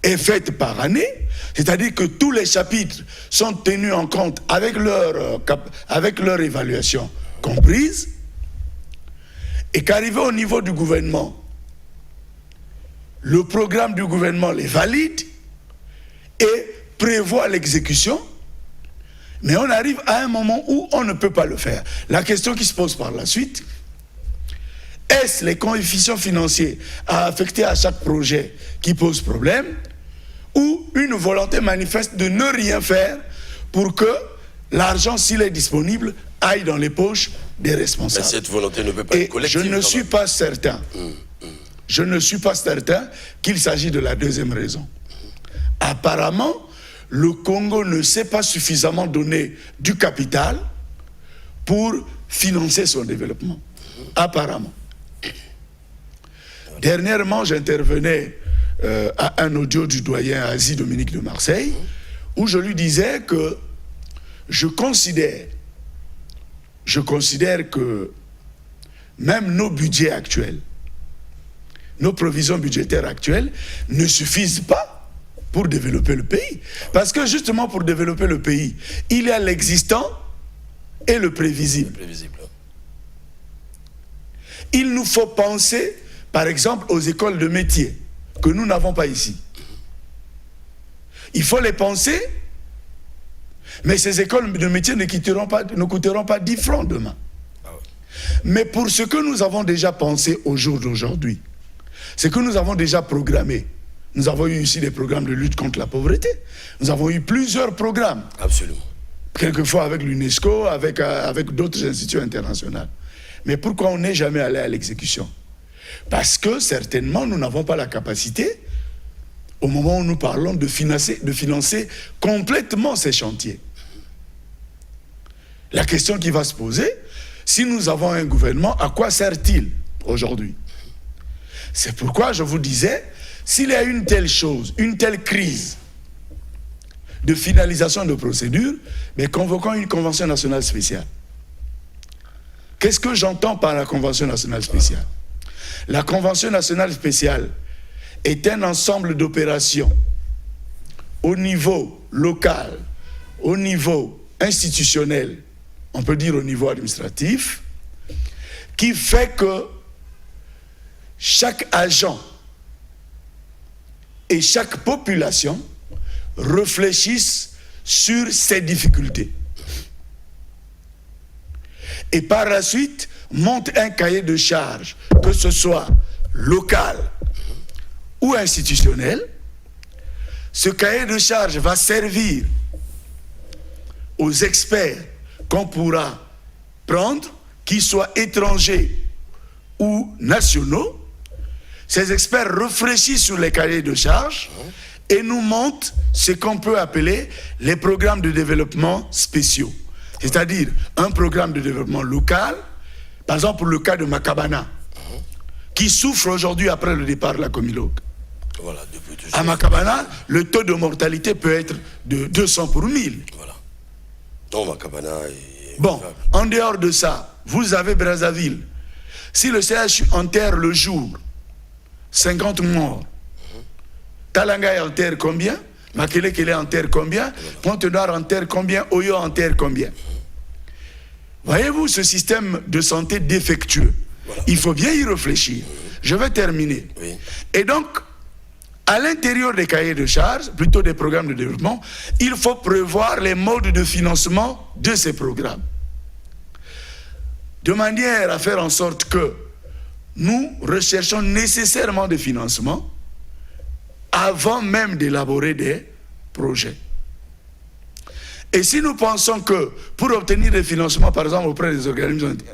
est faite par année, c'est-à-dire que tous les chapitres sont tenus en compte avec leur évaluation comprise, et qu'arrivé au niveau du gouvernement, le programme du gouvernement les valide, et prévoit l'exécution, mais on arrive à un moment où on ne peut pas le faire. La question qui se pose par la suite, est-ce les coefficients financiers à affecter à chaque projet qui pose problème, ou une volonté manifeste de ne rien faire pour que l'argent, s'il est disponible, aille dans les poches des responsables. Mais cette volonté ne peut pas être collective. Je ne suis pas certain. Je ne suis pas certain qu'il s'agit de la deuxième raison. Apparemment, le Congo ne s'est pas suffisamment donné du capital pour financer son développement. Apparemment. Dernièrement, j'intervenais à un audio du doyen Asie Dominique de Marseille, où je lui disais que je considère que même nos budgets actuels, nos provisions budgétaires actuelles ne suffisent pas pour développer le pays. Parce que justement pour développer le pays, il y a l'existant et le prévisible. Il nous faut penser, par exemple, aux écoles de métiers que nous n'avons pas ici. Il faut les penser, mais ces écoles de métiers ne coûteront pas 10 francs demain. Mais pour ce que nous avons déjà pensé au jour d'aujourd'hui, ce que nous avons déjà programmé, nous avons eu ici des programmes de lutte contre la pauvreté, nous avons eu plusieurs programmes. Absolument. Quelquefois avec l'UNESCO, avec d'autres institutions internationales. Mais pourquoi on n'est jamais allé à l'exécution? Parce que certainement nous n'avons pas la capacité, au moment où nous parlons, de financer complètement ces chantiers. La question qui va se poser, si nous avons un gouvernement, à quoi sert-il aujourd'hui? C'est pourquoi je vous disais, s'il y a une telle chose, une telle crise de finalisation de procédures, mais convoquons une convention nationale spéciale. Qu'est-ce que j'entends par la convention nationale spéciale? La convention nationale spéciale est un ensemble d'opérations au niveau local, au niveau institutionnel, on peut dire au niveau administratif, qui fait que chaque agent et chaque population réfléchissent sur ses difficultés. Et par la suite, monte un cahier de charges, que ce soit local ou institutionnel. Ce cahier de charges va servir aux experts qu'on pourra prendre, qu'ils soient étrangers ou nationaux. Ces experts réfléchissent sur les cahiers de charges et nous montrent ce qu'on peut appeler les programmes de développement spéciaux. C'est-à-dire un programme de développement local, par exemple pour le cas de Makabana, qui souffre aujourd'hui après le départ de la Comilogue. Voilà, à Makabana, le taux de mortalité peut être de 200 pour 1000. Voilà. Donc Makabana est... Bon, en dehors de ça, vous avez Brazzaville. Si le CHU enterre le jour 50 morts, Talanga enterre combien? Makelekele enterre combien? Pointe-Noire enterre combien? Oyo enterre combien? Voyez-vous ce système de santé défectueux? Voilà. Il faut bien y réfléchir. Je vais terminer. Oui. Et donc, à l'intérieur des cahiers de charges, plutôt des programmes de développement, il faut prévoir les modes de financement de ces programmes. De manière à faire en sorte que nous recherchons nécessairement des financements avant même d'élaborer des projets. Et si nous pensons que pour obtenir des financements, par exemple auprès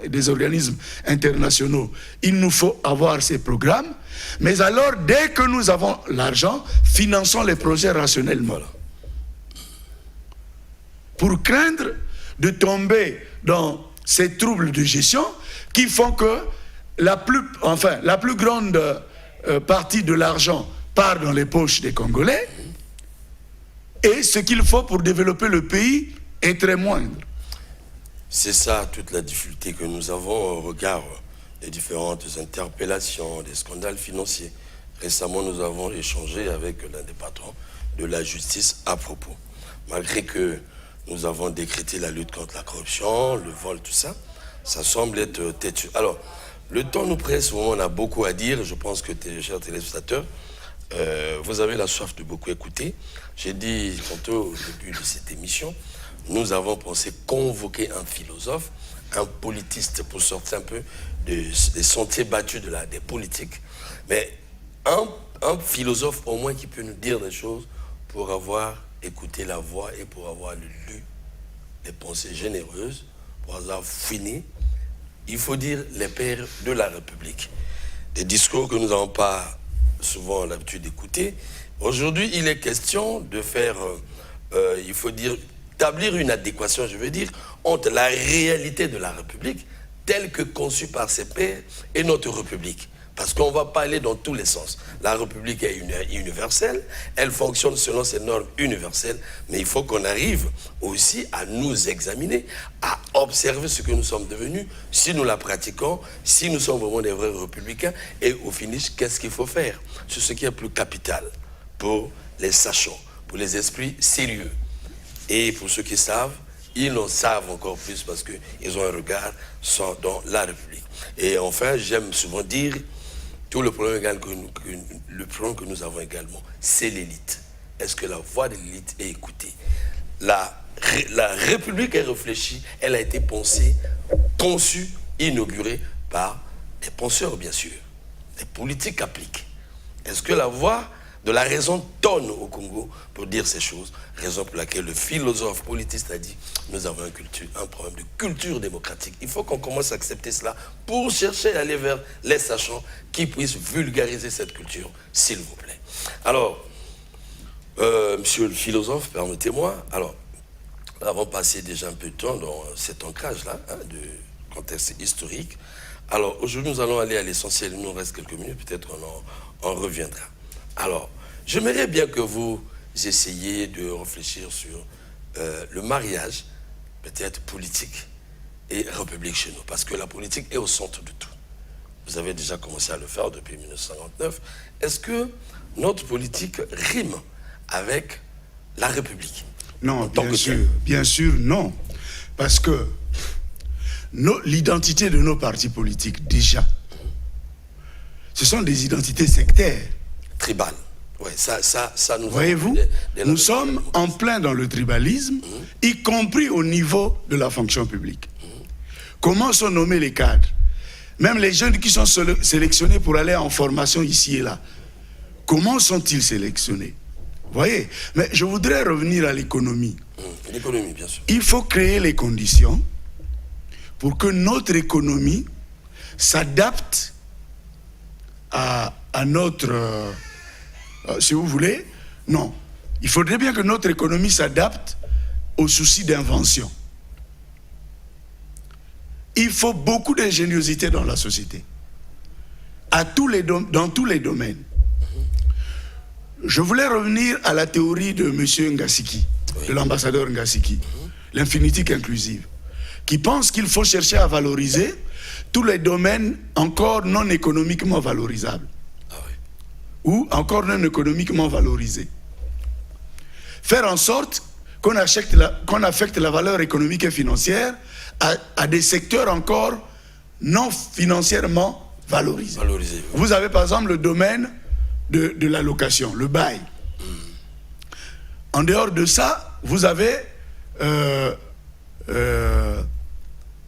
des organismes internationaux, il nous faut avoir ces programmes, mais alors dès que nous avons l'argent, finançons les projets rationnellement. Pour craindre de tomber dans ces troubles de gestion qui font que la plus grande partie de l'argent part dans les poches des Congolais, et ce qu'il faut pour développer le pays est très moindre. C'est ça toute la difficulté que nous avons au regard des différentes interpellations, des scandales financiers. Récemment, nous avons échangé avec l'un des patrons de la justice à propos. Malgré que nous avons décrété la lutte contre la corruption, le vol, tout ça, ça semble être têtu. Alors, le temps nous presse, on a beaucoup à dire, je pense que, chers téléspectateurs, vous avez la soif de beaucoup écouter. J'ai dit tantôt au début de cette émission, nous avons pensé convoquer un philosophe, un politiste pour sortir un peu des sentiers battus des politiques, mais un philosophe au moins qui peut nous dire des choses pour avoir écouté la voix et pour avoir lu les pensées généreuses, pour avoir fini, il faut dire les pères de la République. Des discours que nous n'avons pas souvent l'habitude d'écouter. Aujourd'hui, il est question de faire, il faut dire, établir une adéquation, je veux dire, entre la réalité de la République telle que conçue par ses pairs et notre République. Parce qu'on ne va pas aller dans tous les sens. La République est universelle, elle fonctionne selon ses normes universelles, mais il faut qu'on arrive aussi à nous examiner, à observer ce que nous sommes devenus, si nous la pratiquons, si nous sommes vraiment des vrais républicains, et au finish, qu'est-ce qu'il faut faire? C'est ce qui est plus capital pour les sachants, pour les esprits sérieux. Et pour ceux qui savent, ils en savent encore plus parce qu'ils ont un regard dans la République. Et enfin, j'aime souvent dire, tout le problème que nous avons également, c'est l'élite. Est-ce que la voix de l'élite est écoutée? La République est réfléchie, elle a été pensée, conçue, inaugurée par des penseurs, bien sûr. Des politiques appliquent. Est-ce que la voix de la raison tonne au Congo pour dire ces choses? Raison pour laquelle le philosophe politiste a dit nous avons un problème de culture démocratique. Il faut qu'on commence à accepter cela pour chercher à aller vers les sachants qui puissent vulgariser cette culture, s'il vous plaît. Alors, monsieur le philosophe, permettez-moi, alors, nous avons passé déjà un peu de temps dans cet ancrage-là, de contexte historique. Alors, aujourd'hui, nous allons aller à l'essentiel. Il nous reste quelques minutes, peut-être on en reviendra. Alors, j'aimerais bien que vous essayiez de réfléchir sur le mariage, peut-être politique et république chez nous, parce que la politique est au centre de tout. Vous avez déjà commencé à le faire depuis 1959. Est-ce que notre politique rime avec la République? Non, bien sûr, non. Parce que l'identité de nos partis politiques, déjà, ce sont des identités sectaires. Tribal. Ouais, ça nous... Voyez-vous, nous sommes en plein dans le tribalisme, y compris au niveau de la fonction publique. Comment sont nommés les cadres? Même les jeunes qui sont sélectionnés pour aller en formation ici et là, comment sont-ils sélectionnés? Voyez, mais je voudrais revenir à l'économie. L'économie, bien sûr. Il faut créer les conditions pour que notre économie s'adapte à notre... si vous voulez, non. Il faudrait bien que notre économie s'adapte aux soucis d'invention. Il faut beaucoup d'ingéniosité dans la société, dans tous les domaines. Je voulais revenir à la théorie de M. Ngasiki, de l'ambassadeur Ngasiki, l'infinitique inclusive, qui pense qu'il faut chercher à valoriser tous les domaines encore non économiquement valorisables. Ou encore non économiquement valorisés. Faire en sorte qu'on affecte la valeur économique et financière à des secteurs encore non financièrement valorisés. Vous avez par exemple le domaine de la location, le bail. En dehors de ça, vous avez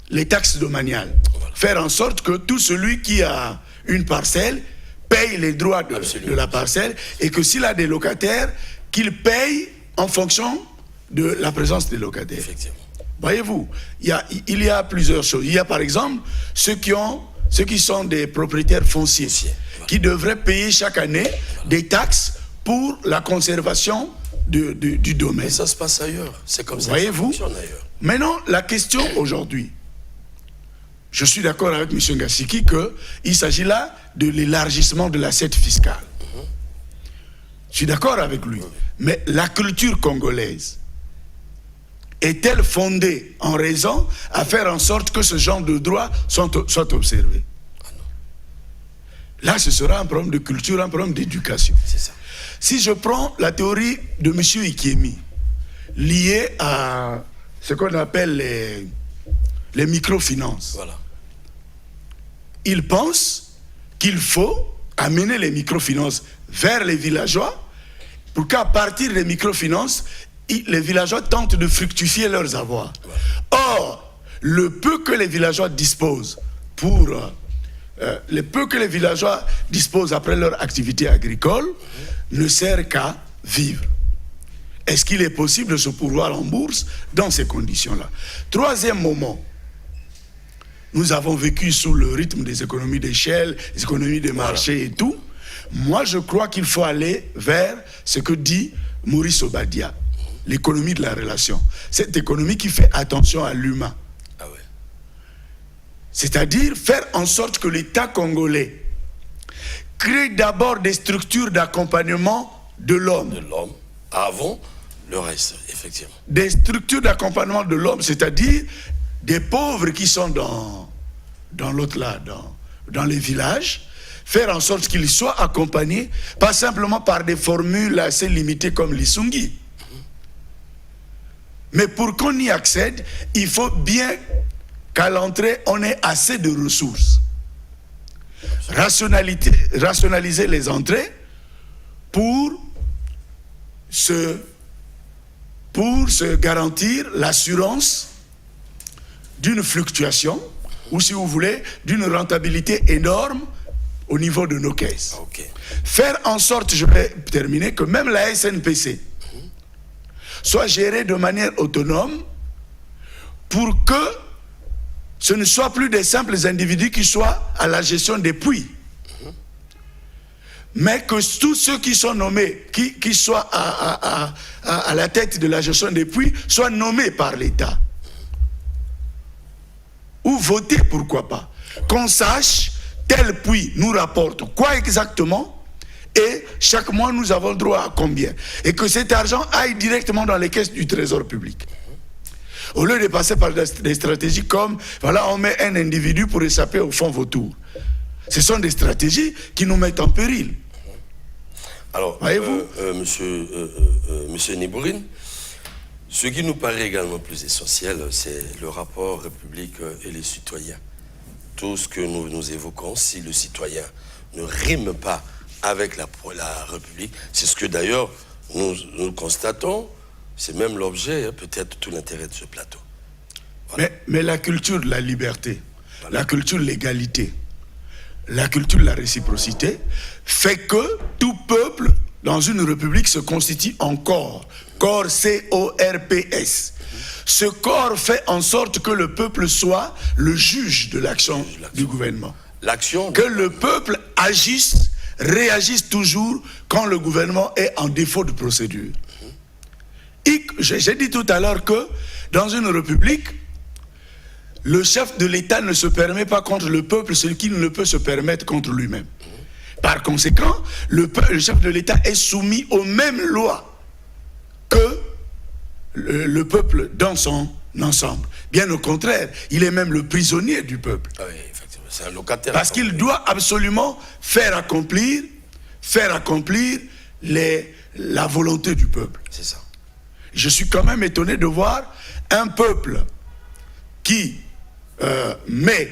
les taxes domaniales. Faire en sorte que tout celui qui a une parcelle paye les droits de la parcelle, et que s'il a des locataires, qu'il paye en fonction de la présence des locataires. Effectivement. Voyez-vous, il y a plusieurs choses. Il y a par exemple ceux qui sont des propriétaires fonciers, qui devraient payer chaque année des taxes pour la conservation du domaine. Mais ça se passe ailleurs. C'est comme ça. Voyez-vous. Ça fonctionne ailleurs. Maintenant, la question aujourd'hui, je suis d'accord avec M. Ngasiki qu'il s'agit là de l'élargissement de l'assiette fiscale. Je suis d'accord avec lui. Mais la culture congolaise est-elle fondée en raison à faire en sorte que ce genre de droits soient observés? Là, ce sera un problème de culture, un problème d'éducation. C'est ça. Si je prends la théorie de M. Ikiemi, liée à ce qu'on appelle les microfinances, Voilà. Il pense qu'il faut amener les microfinances vers les villageois pour qu'à partir des microfinances, les villageois tentent de fructifier leurs avoirs. Or, le peu que les villageois disposent le peu que les villageois disposent après leur activité agricole ne sert qu'à vivre. Est-ce qu'il est possible de se pourvoir en bourse dans ces conditions-là? Troisième moment, nous avons vécu sous le rythme des économies d'échelle, des économies de marché et tout. Moi, je crois qu'il faut aller vers ce que dit Maurice Obadia, l'économie de la relation. Cette économie qui fait attention à l'humain. Ah ouais. C'est-à-dire faire en sorte que l'État congolais crée d'abord des structures d'accompagnement de l'homme. De l'homme, avant le reste, effectivement. Des structures d'accompagnement de l'homme, c'est-à-dire des pauvres qui sont dans l'autre là, dans les villages, faire en sorte qu'ils soient accompagnés, pas simplement par des formules assez limitées comme l'Isungi. Mais pour qu'on y accède, il faut bien qu'à l'entrée, on ait assez de ressources. Rationaliser les entrées pour se garantir l'assurance d'une fluctuation, ou si vous voulez, d'une rentabilité énorme au niveau de nos caisses. Okay. Faire en sorte, je vais terminer, que même la SNPC soit gérée de manière autonome pour que ce ne soit plus des simples individus qui soient à la gestion des puits, mais que tous ceux qui sont nommés, qui soient à la tête de la gestion des puits, soient nommés par l'État. Ou votés, pourquoi pas. Qu'on sache, tel puits nous rapporte quoi exactement, et chaque mois nous avons droit à combien. Et que cet argent aille directement dans les caisses du trésor public. Au lieu de passer par des stratégies comme, voilà, on met un individu pour échapper au fonds vautour. Ce sont des stratégies qui nous mettent en péril. Alors, voyez-vous, monsieur Nibourine, ce qui nous paraît également plus essentiel, c'est le rapport République et les citoyens. Tout ce que nous évoquons, si le citoyen ne rime pas avec la République, c'est ce que d'ailleurs nous constatons, c'est même l'objet, peut-être tout l'intérêt de ce plateau. Voilà. Mais la culture de la liberté, voilà, la culture de l'égalité, la culture de la réciprocité fait que tout peuple dans une république se constitue en corps. Corps, C-O-R-P-S. Ce corps fait en sorte que le peuple soit le juge de l'action du gouvernement. Que le peuple réagisse toujours quand le gouvernement est en défaut de procédure. J'ai dit tout à l'heure que dans une république, le chef de l'État ne se permet pas contre le peuple ce qu'il ne peut se permettre contre lui-même. Par conséquent, le chef de l'État est soumis aux mêmes lois que le peuple dans son ensemble. Bien au contraire, il est même le prisonnier du peuple. Ah oui, effectivement, c'est un locataire. Parce qu'il doit absolument faire accomplir la volonté du peuple. C'est ça. Je suis quand même étonné de voir un peuple qui met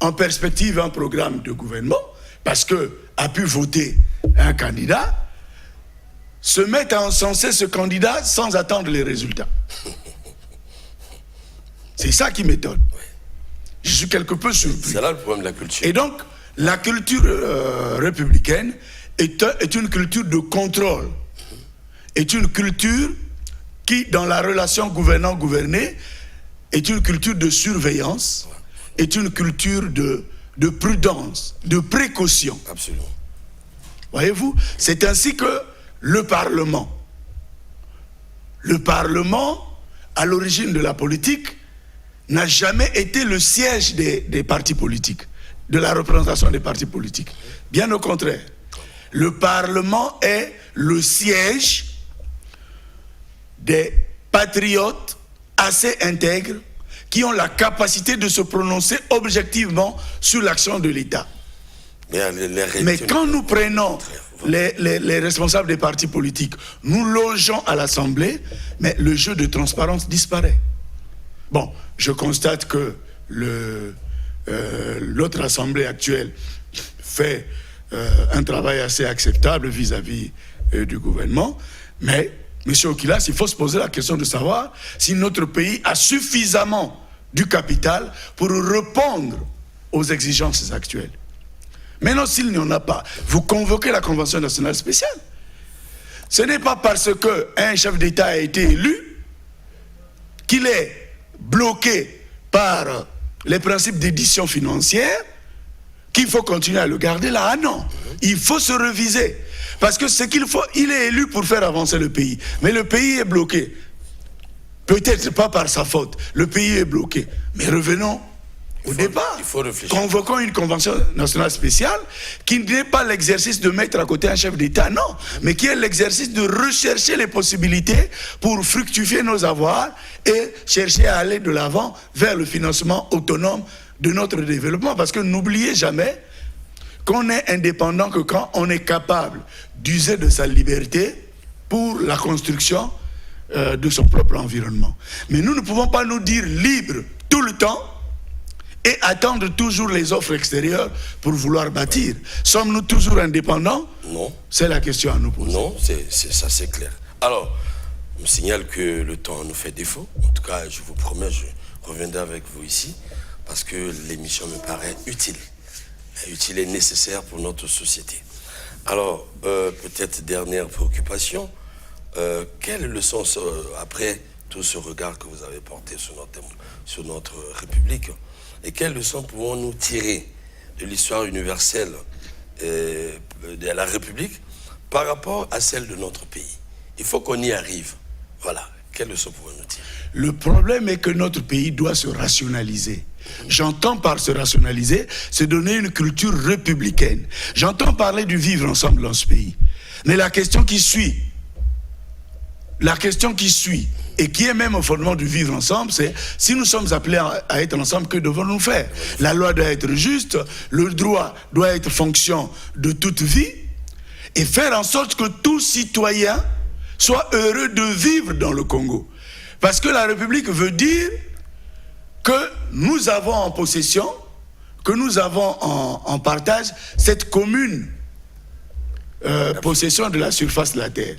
en perspective un programme de gouvernement, parce que a pu voter un candidat, se mettre à encenser ce candidat sans attendre les résultats. C'est ça qui m'étonne. Je suis quelque peu surpris. C'est là le problème de la culture. Et donc, la culture républicaine est une culture de contrôle, est une culture qui, dans la relation gouvernant-gouverné, est une culture de surveillance, est une culture de prudence, de précaution. Absolument. Voyez-vous, c'est ainsi que le Parlement, à l'origine de la politique, n'a jamais été le siège des partis politiques, de la représentation des partis politiques. Bien au contraire, le Parlement est le siège des patriotes assez intègres qui ont la capacité de se prononcer objectivement sur l'action de l'État. Mais quand nous prenons les responsables des partis politiques, nous logeons à l'Assemblée, mais le jeu de transparence disparaît. Bon, je constate que l'autre Assemblée actuelle fait un travail assez acceptable vis-à-vis du gouvernement. Mais, M. Okilas, il faut se poser la question de savoir si notre pays a suffisamment du capital pour répondre aux exigences actuelles. Maintenant, s'il n'y en a pas, vous convoquez la Convention nationale spéciale. Ce n'est pas parce qu'un chef d'État a été élu qu'il est bloqué par les principes d'édition financière qu'il faut continuer à le garder là. Ah non, il faut se reviser. Parce que ce qu'il faut, il est élu pour faire avancer le pays. Mais le pays est bloqué. Peut-être pas par sa faute. Le pays est bloqué. Mais revenons au départ. Il faut réfléchir. Convoquons une convention nationale spéciale qui n'est pas l'exercice de mettre à côté un chef d'État, non. Mais qui est l'exercice de rechercher les possibilités pour fructifier nos avoirs et chercher à aller de l'avant vers le financement autonome de notre développement. Parce que n'oubliez jamais qu'on est indépendant que quand on est capable d'user de sa liberté pour la construction de son propre environnement. Mais nous ne pouvons pas nous dire libres tout le temps et attendre toujours les offres extérieures pour vouloir bâtir. Sommes-nous toujours indépendants? Non. C'est la question à nous poser. Non, ça c'est clair. Alors, je me signale que le temps nous fait défaut. En tout cas, je vous promets, je reviendrai avec vous ici parce que l'émission me paraît utile. Utile et nécessaire pour notre société. Alors, peut-être dernière préoccupation, quelle leçon, après tout ce regard que vous avez porté sur notre République, et quelles leçons pouvons-nous tirer de l'histoire universelle de la République par rapport à celle de notre pays? Il faut qu'on y arrive. Voilà. Quelles leçons pouvons-nous tirer? Le problème est que notre pays doit se rationaliser. J'entends par se rationaliser, se donner une culture républicaine. J'entends parler du vivre ensemble dans ce pays. Mais la question qui suit, et qui est même au fondement du vivre ensemble, c'est si nous sommes appelés à être ensemble, que devons-nous faire? La loi doit être juste, le droit doit être fonction de toute vie, et faire en sorte que tout citoyen soit heureux de vivre dans le Congo. Parce que la République veut dire que nous avons en possession, que nous avons en partage cette commune possession de la surface de la terre.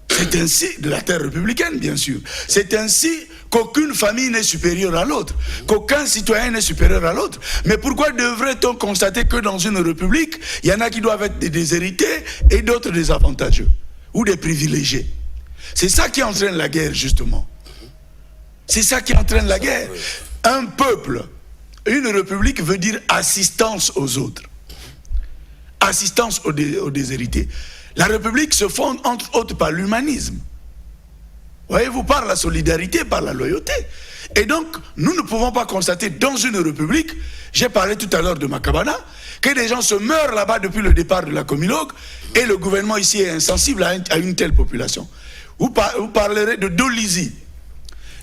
C'est ainsi, de la terre républicaine bien sûr, c'est ainsi qu'aucune famille n'est supérieure à l'autre, qu'aucun citoyen n'est supérieur à l'autre. Mais pourquoi devrait-on constater que dans une république, il y en a qui doivent être des déshérités et d'autres des avantageux ou des privilégiés? C'est ça qui entraîne la guerre justement. C'est ça qui entraîne la guerre. Un peuple, une république veut dire assistance aux autres. Assistance aux déshérités. La République se fonde entre autres par l'humanisme. Voyez-vous, par la solidarité, par la loyauté. Et donc, nous ne pouvons pas constater dans une République, j'ai parlé tout à l'heure de Makabana, que des gens se meurent là-bas depuis le départ de la Comilogue et le gouvernement ici est insensible à une telle population. Vous parlerez de Dolisie.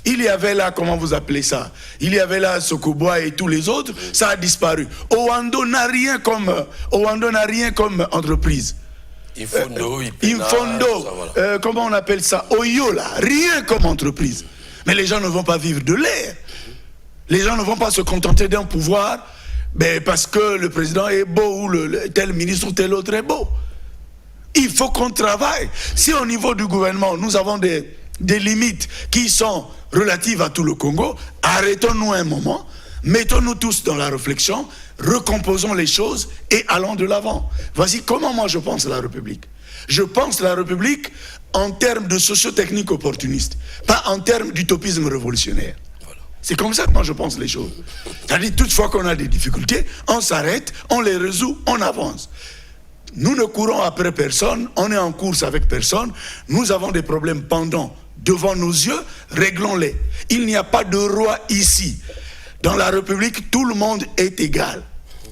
Il y avait là, comment vous appelez ça? Il y avait là Sokoboa et tous les autres, ça a disparu. Owando n'a rien comme entreprise. Infondo, comment on appelle ça? Oyola, rien comme entreprise. Mais les gens ne vont pas vivre de l'air. Les gens ne vont pas se contenter d'un pouvoir parce que le président est beau ou tel ministre ou tel autre est beau. Il faut qu'on travaille. Si au niveau du gouvernement, nous avons des limites qui sont relatives à tout le Congo, arrêtons-nous un moment, mettons-nous tous dans la réflexion, recomposons les choses et allons de l'avant. Voici comment moi je pense la République. Je pense la République en termes de socio-technique opportuniste, pas en termes d'utopisme révolutionnaire. Voilà. C'est comme ça que moi je pense les choses. C'est-à-dire, toutefois qu'on a des difficultés, on s'arrête, on les résout, on avance. Nous ne courons après personne, on est en course avec personne, nous avons des problèmes pendants devant nos yeux, réglons-les. Il n'y a pas de roi ici. Dans la République, tout le monde est égal.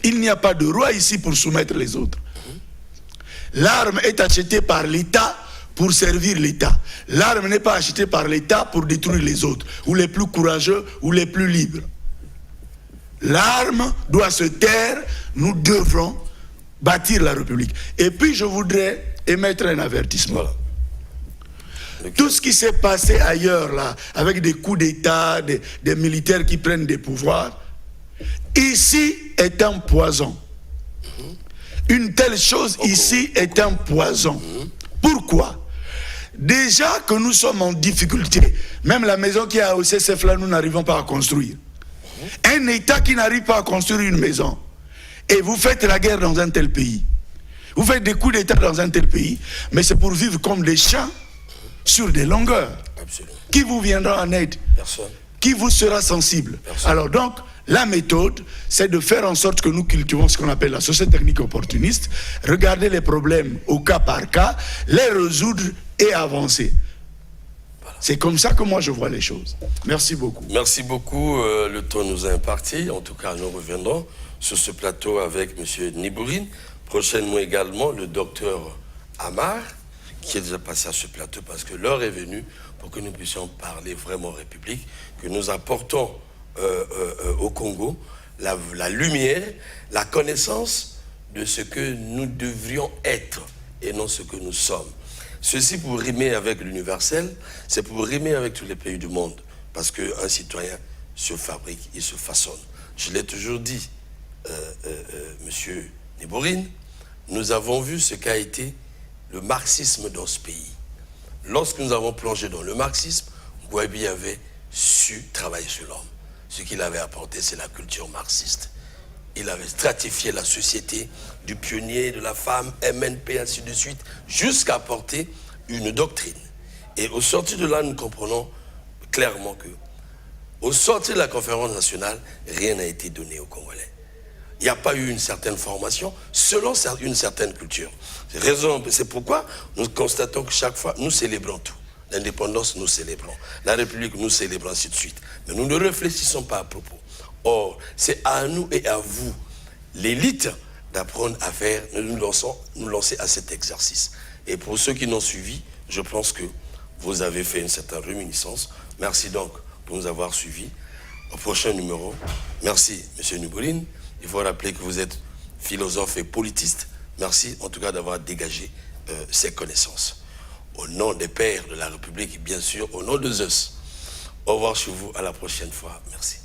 Il n'y a pas de roi ici pour soumettre les autres. L'arme est achetée par l'État pour servir l'État. L'arme n'est pas achetée par l'État pour détruire les autres, ou les plus courageux, ou les plus libres. L'arme doit se taire, nous devrons bâtir la République. Et puis je voudrais émettre un avertissement. Voilà. Tout ce qui s'est passé ailleurs, là, avec des coups d'État, des militaires qui prennent des pouvoirs, ici est un poison. Une telle chose ici est un poison. Pourquoi? Déjà que nous sommes en difficulté, même la maison qui est à OCCF là, nous n'arrivons pas à construire. Un État qui n'arrive pas à construire une maison, et vous faites la guerre dans un tel pays, vous faites des coups d'État dans un tel pays, mais c'est pour vivre comme des chiens sur des longueurs. Absolument. Qui vous viendra en aide? Personne. Qui vous sera sensible? Personne. Alors donc, la méthode, c'est de faire en sorte que nous cultivons ce qu'on appelle la société technique opportuniste, regarder les problèmes au cas par cas, les résoudre et avancer. Voilà. C'est comme ça que moi je vois les choses. Merci beaucoup. Merci beaucoup. Le temps nous a imparti. En tout cas, nous reviendrons sur ce plateau avec M. Nibourine. Prochainement également, le docteur Amar, qui est déjà passé à ce plateau parce que l'heure est venue pour que nous puissions parler vraiment République, que nous apportons au Congo la lumière, la connaissance de ce que nous devrions être et non ce que nous sommes. Ceci pour rimer avec l'universel, c'est pour rimer avec tous les pays du monde, parce qu'un citoyen se fabrique, il se façonne. Je l'ai toujours dit, Monsieur Nibourine, nous avons vu ce qu'a été le marxisme dans ce pays. Lorsque nous avons plongé dans le marxisme, Gouabi avait su travailler sur l'homme. Ce qu'il avait apporté, c'est la culture marxiste. Il avait stratifié la société du pionnier, de la femme, MNP, ainsi de suite, jusqu'à apporter une doctrine. Et au sortir de là, nous comprenons clairement que, au sortir de la conférence nationale, rien n'a été donné aux Congolais. Il n'y a pas eu une certaine formation selon une certaine culture. C'est pourquoi nous constatons que chaque fois, nous célébrons tout. L'indépendance, nous célébrons. La République, nous célébrons, ainsi de suite. Mais nous ne réfléchissons pas à propos. Or, c'est à nous et à vous, l'élite, d'apprendre à faire, nous lancer à cet exercice. Et pour ceux qui n'ont suivi, je pense que vous avez fait une certaine réminiscence. Merci donc pour nous avoir suivis. Au prochain numéro, merci M. Nibourine. Il faut rappeler que vous êtes philosophe et politiste. Merci en tout cas d'avoir dégagé ces connaissances. Au nom des pères de la République, bien sûr, au nom de Zeus. Au revoir chez vous, à la prochaine fois. Merci.